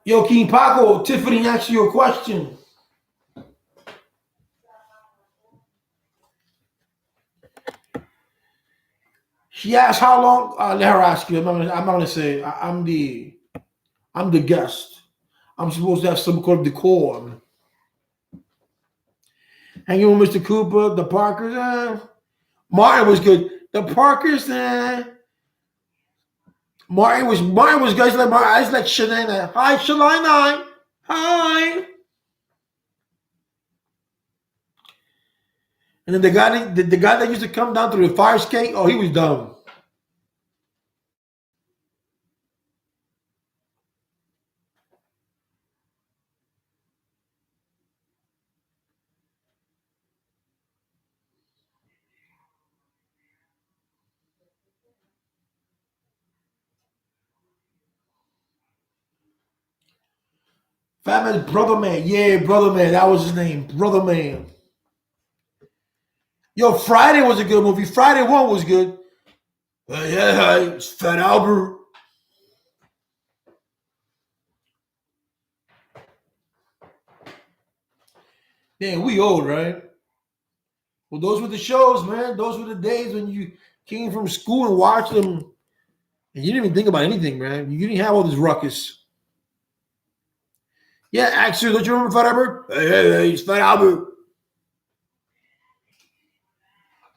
Yo, King Paco, Tiffany asked you a question. She asked how long. Let her ask you. I'm not gonna say. I'm the guest. I'm supposed to have some kind of decorum. Hanging with Mr. Cooper, the Parkers. Martin was good. The Parkers. Martin was guys like Martin. I was like Shanina. Hi, Shalina. Hi. And then the guy that used to come down to the fire escape. Oh, he was dumb. Fat Man's Brother Man. Yeah, Brother Man. That was his name. Brother Man. Yo, Friday was a good movie. Friday 1 was good. Yeah, it's Fat Albert. Damn, we old, right? Well, those were the shows, man. Those were the days when you came from school and watched them, and you didn't even think about anything, man. You didn't have all this ruckus. Yeah, actually, don't you remember Fat Albert? Hey, it's Fat Albert.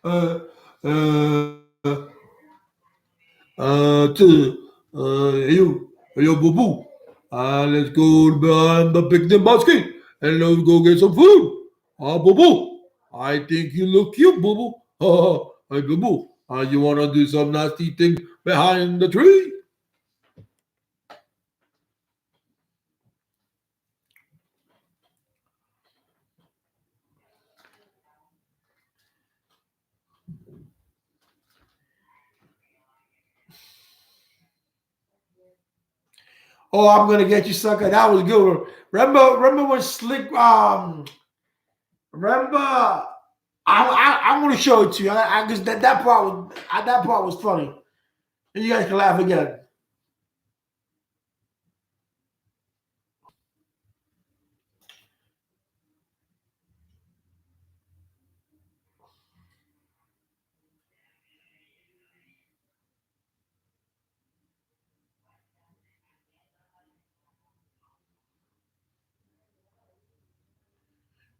Uh, uh, to, yo, boo boo. Let's go behind the picnic basket and let's go get some food. Boo boo. I think you look cute, boo boo. Hey, boo boo. You want to do some nasty thing behind the tree? Oh, I'm gonna get you, sucker. That was good. Remember when Slick remember I'm gonna show it to you. I because that part was funny. And you guys can laugh again.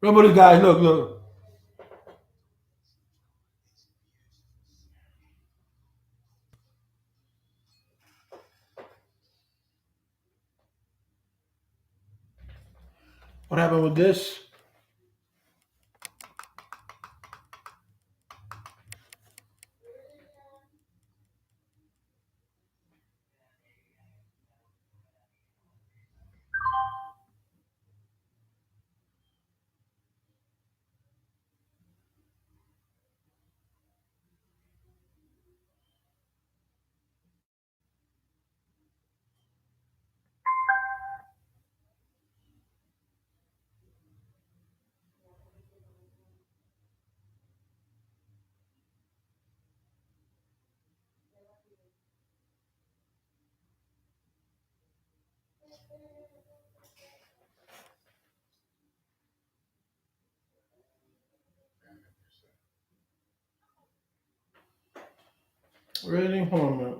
Remember the guys, look. What happened with this? Really? Hold on a minute.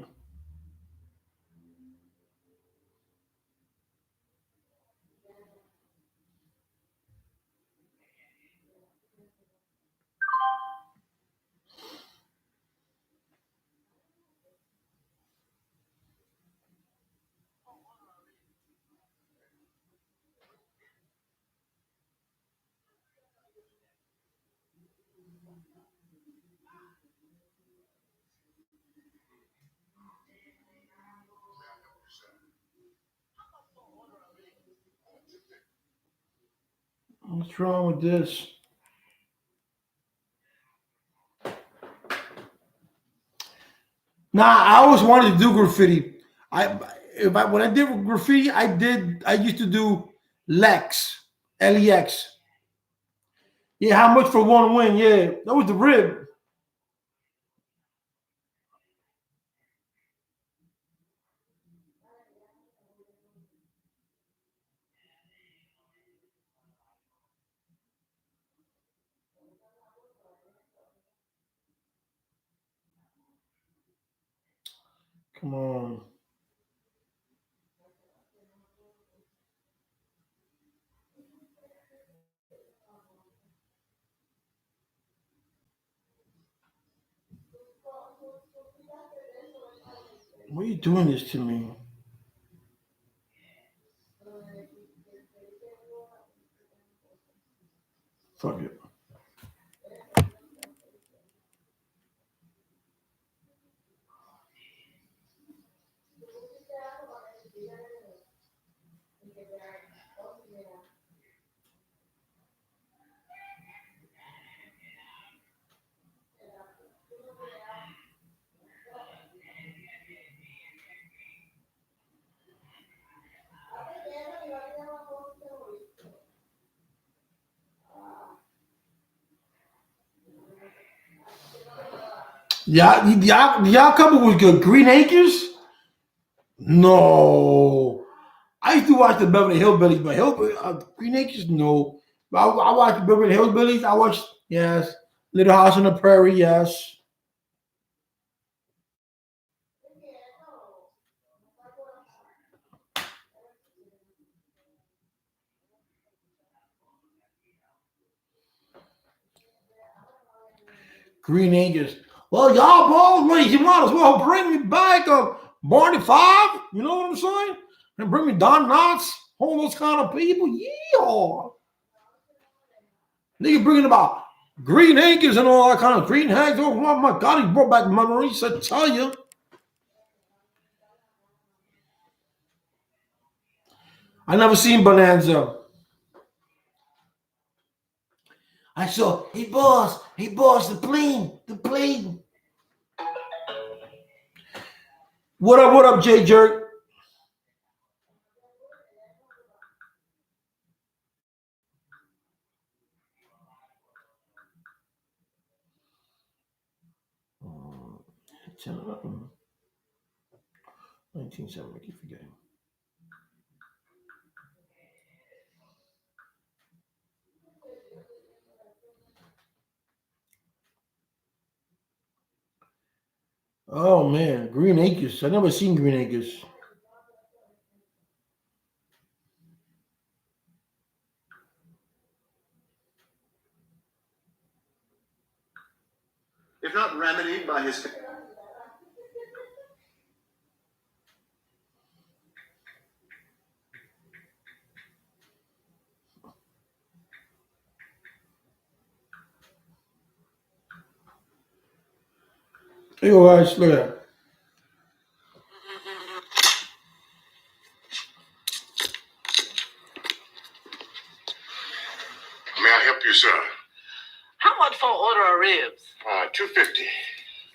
What's wrong with this? Nah, I always wanted to do graffiti. When I did graffiti, I used to do Lex, Lex. Yeah, how much for one win? Yeah, that was the rib. Come on. Why are you doing this to me? Fuck it. Y'all couple with good Green Acres? No. I used to watch the Beverly Hillbillies, but Green Acres, no. But I watched the Beverly Hillbillies. I watched, yes. Little House on the Prairie, yes. Green Acres. Well, y'all boys, you might as well bring me back Barney Five. You know what I'm saying? And bring me Don Knotts, all those kind of people. Yeah. Nigga bringing about Green Acres and all that kind of Green Hags. Oh my God, he brought back memories. I tell you. I never seen Bonanza. I saw, hey boss, the plane. What up, Jay Jerk? Uh, 1970, I keep forgetting. Oh man, Green Acres. I never seen Green Acres.
If not remedied by his.
Hey guys, look at that.
May I help you, sir?
How much for an order of ribs?
$2.50.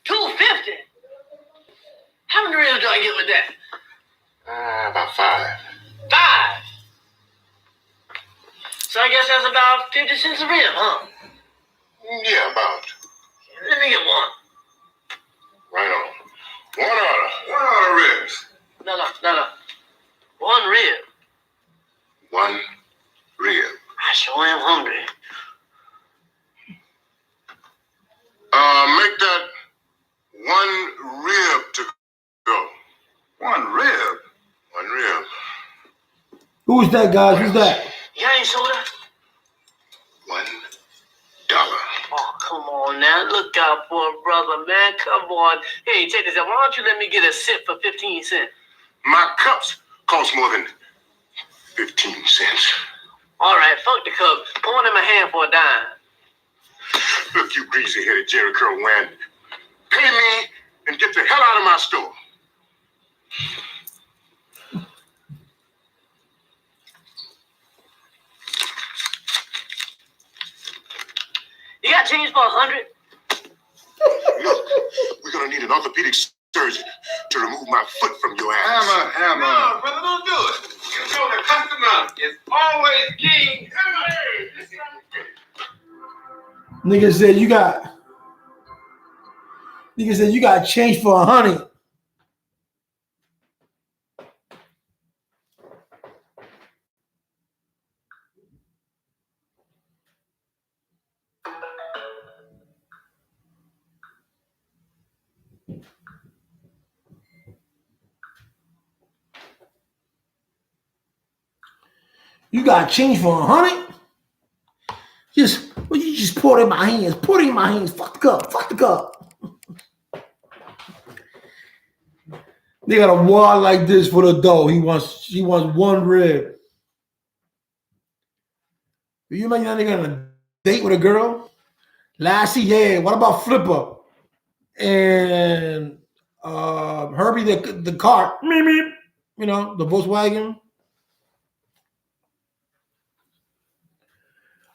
$2.50. How many ribs do I get with that?
About 5.
5. So I guess that's about 50 cents a rib, huh?
Yeah, about.
Let me get one.
Right on. One order ribs.
No. One rib.
One rib.
I sure am hungry.
Make that one rib
Who is that, guys? Who's that?
You ain't soda?
$1.
Oh, come on now. Look out for a brother, man. Come on. Hey, take this out. Why don't you let me get a sip for 15 cents?
My cups cost more than 15 cents.
All right, fuck the cup. Pour one in my hand for a dime.
Look, you greasy-headed Jerry Curl Wan. Pay me and get the hell out of my store.
You got change for 100?
Look, we're gonna need an orthopedic surgeon to remove my foot from your ass.
Hammer. No, brother, don't do it. You know the customer is always king.
Nigga said you got change for 100. You got change for 100? You just pour it in my hands. Put it in my hands. Fuck the cup. They got a wad like this for the dough. He wants 1 rib. You imagine that nigga on a date with a girl? Lassie, yeah. What about Flipper? And Herbie the cart. Meep, meep. You know, the Volkswagen.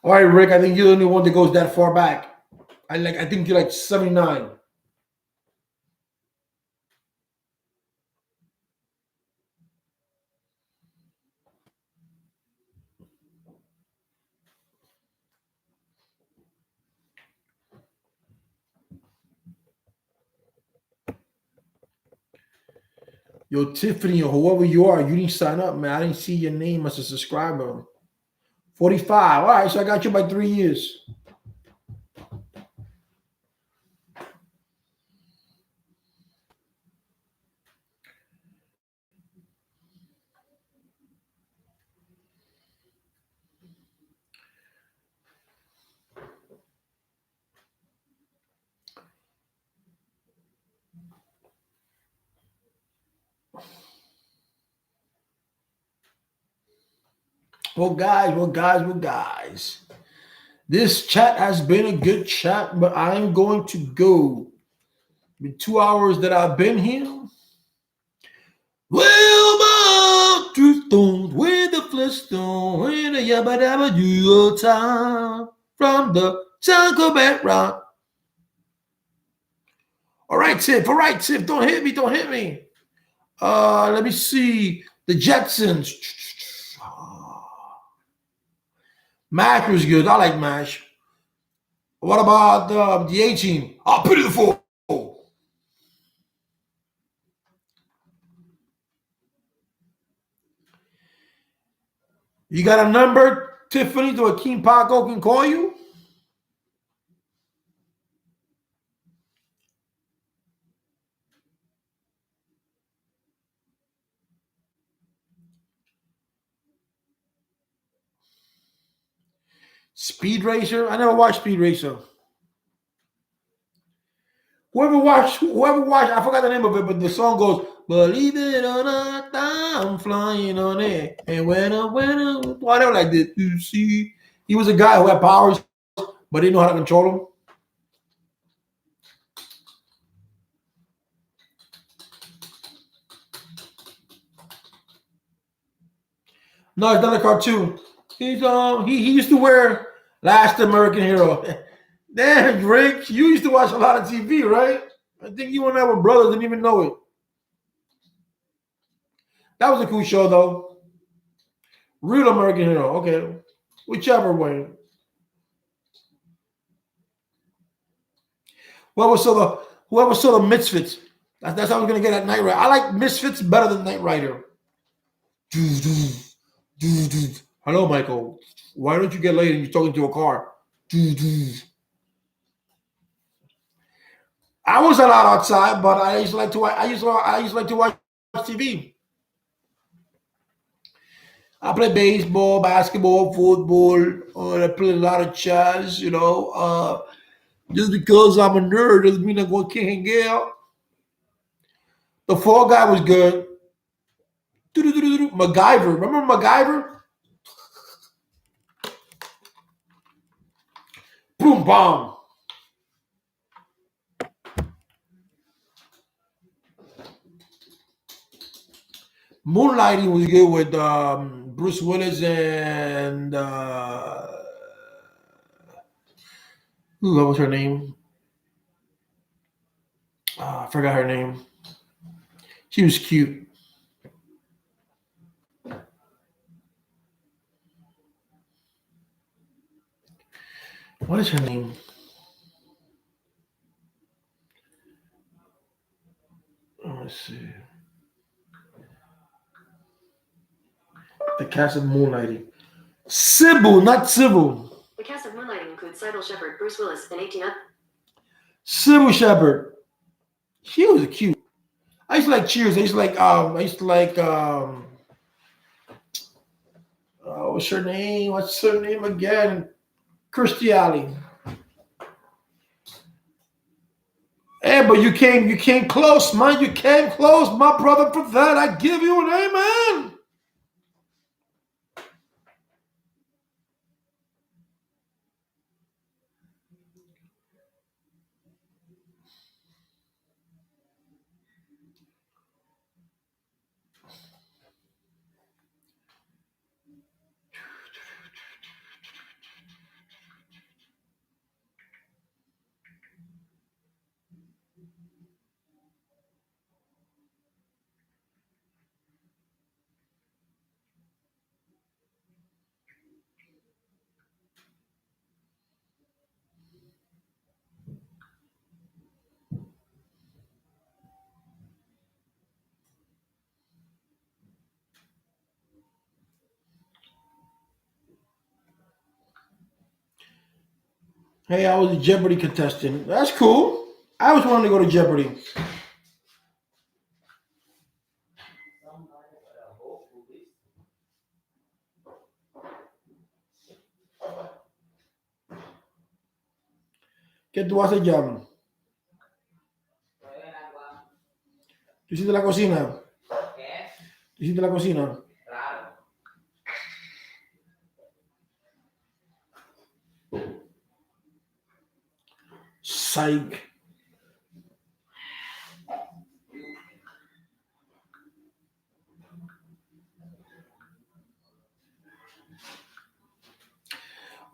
All right, Rick, I think you're the only one that goes that far back. I think you're like 79. Yo, Tiffany or whoever you are, you didn't sign up, man. I didn't see your name as a subscriber. 45. All right, so I got you by 3 years. Well, guys. This chat has been a good chat, but I'm going to go. In 2 hours that I've been here. Well, truth stones with the Flintstone, with the yabba dabba do time from the Taco Bell rock. All right, Tiff. Don't hit me. Let me see. The Jetsons. MASH was good. I like MASH. What about the A-Team? I'll put it for. You got a number, Tiffany, so Akeem Paco can call you? Speed Racer? I never watched Speed Racer. Whoever watched, I forgot the name of it, but the song goes, believe it or not, I'm flying on it. And whatever like this. You see, he was a guy who had powers, but didn't know how to control them. No, it's not a cartoon. He used to wear Last American Hero. Damn, Rick, you used to watch a lot of TV, right? I think you and I were brothers, didn't even know it. That was a cool show, though. Real American Hero, okay. Whichever way. Whoever saw the Misfits. That's how I'm gonna get at Knight Rider. I like Misfits better than Knight Rider. Hello, Michael. Why don't you get late and you're talking to a car? I was allowed outside, but I used to like to watch TV. I play baseball, basketball, football, or I play a lot of chess, you know. Just because I'm a nerd doesn't mean I can't hang out. The Fall Guy was good. MacGyver. Remember MacGyver? Boom, bomb. Moonlighting was good with Bruce Willis and what was her name? I forgot her name. She was cute. What is her name? Let's see. The cast of Moonlighting. Sybil, not Sybil.
The cast of Moonlighting includes Sybil Shepherd, Bruce Willis, and 18 up.
Sybil Shepherd. She was cute. I used to like Cheers. I used to like what's her name? What's her name again? Kirstie Alley. Hey, but you came close, man. You came close, my brother. For that, I give you an amen. Hey, I was a Jeopardy contestant. That's cool. I always wanted to go to Jeopardy. ¿Qué tú haces, Jam? ¿Tú hiciste la cocina? ¿Tú hiciste la cocina? Psych.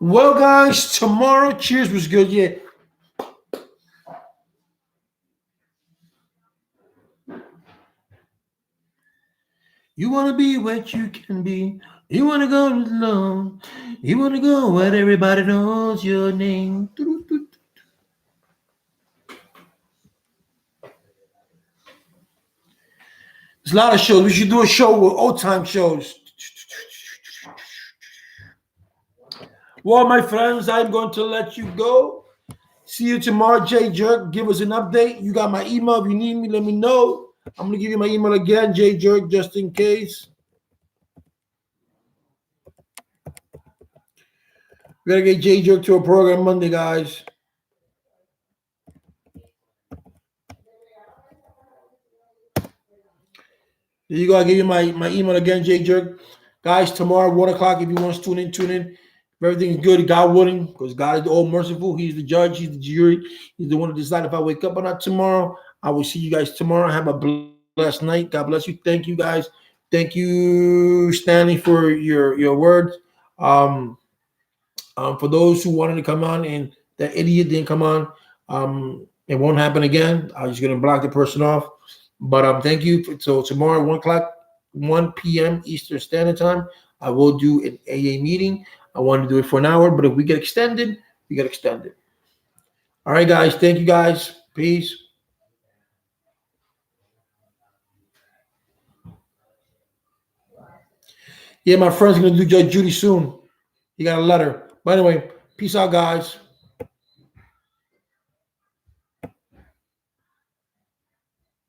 Well, guys, tomorrow, Cheers was good. Yeah. You want to be what you can be. You want to go alone. You want to go where everybody knows your name. There's a lot of shows. We should do a show with old time shows. Well, my friends, I'm going to let you go. See you tomorrow, Jay Jerk. Give us an update. You got my email. If you need me, let me know. I'm going to give you my email again, Jay Jerk, just in case. We got to get Jay Jerk to a program Monday, guys. There you go. I'll give you my email again, Jay Jerk. Guys, tomorrow, 1 o'clock, if you want to tune in, tune in. If everything's good, God willing, because God is all merciful. He's the judge. He's the jury. He's the one to decide if I wake up or not tomorrow. I will see you guys tomorrow. Have a blessed night. God bless you. Thank you, guys. Thank you, Stanley, for your words. For those who wanted to come on and that idiot didn't come on, it won't happen again. I'm just going to block the person off. But thank you. So tomorrow, 1 p.m. Eastern Standard Time, I will do an AA meeting. I want to do it for an hour, but if we get extended, we get extended. All right, guys. Thank you, guys. Peace. Yeah, my friend's going to do Judge Judy soon. He got a letter. But anyway, peace out, guys.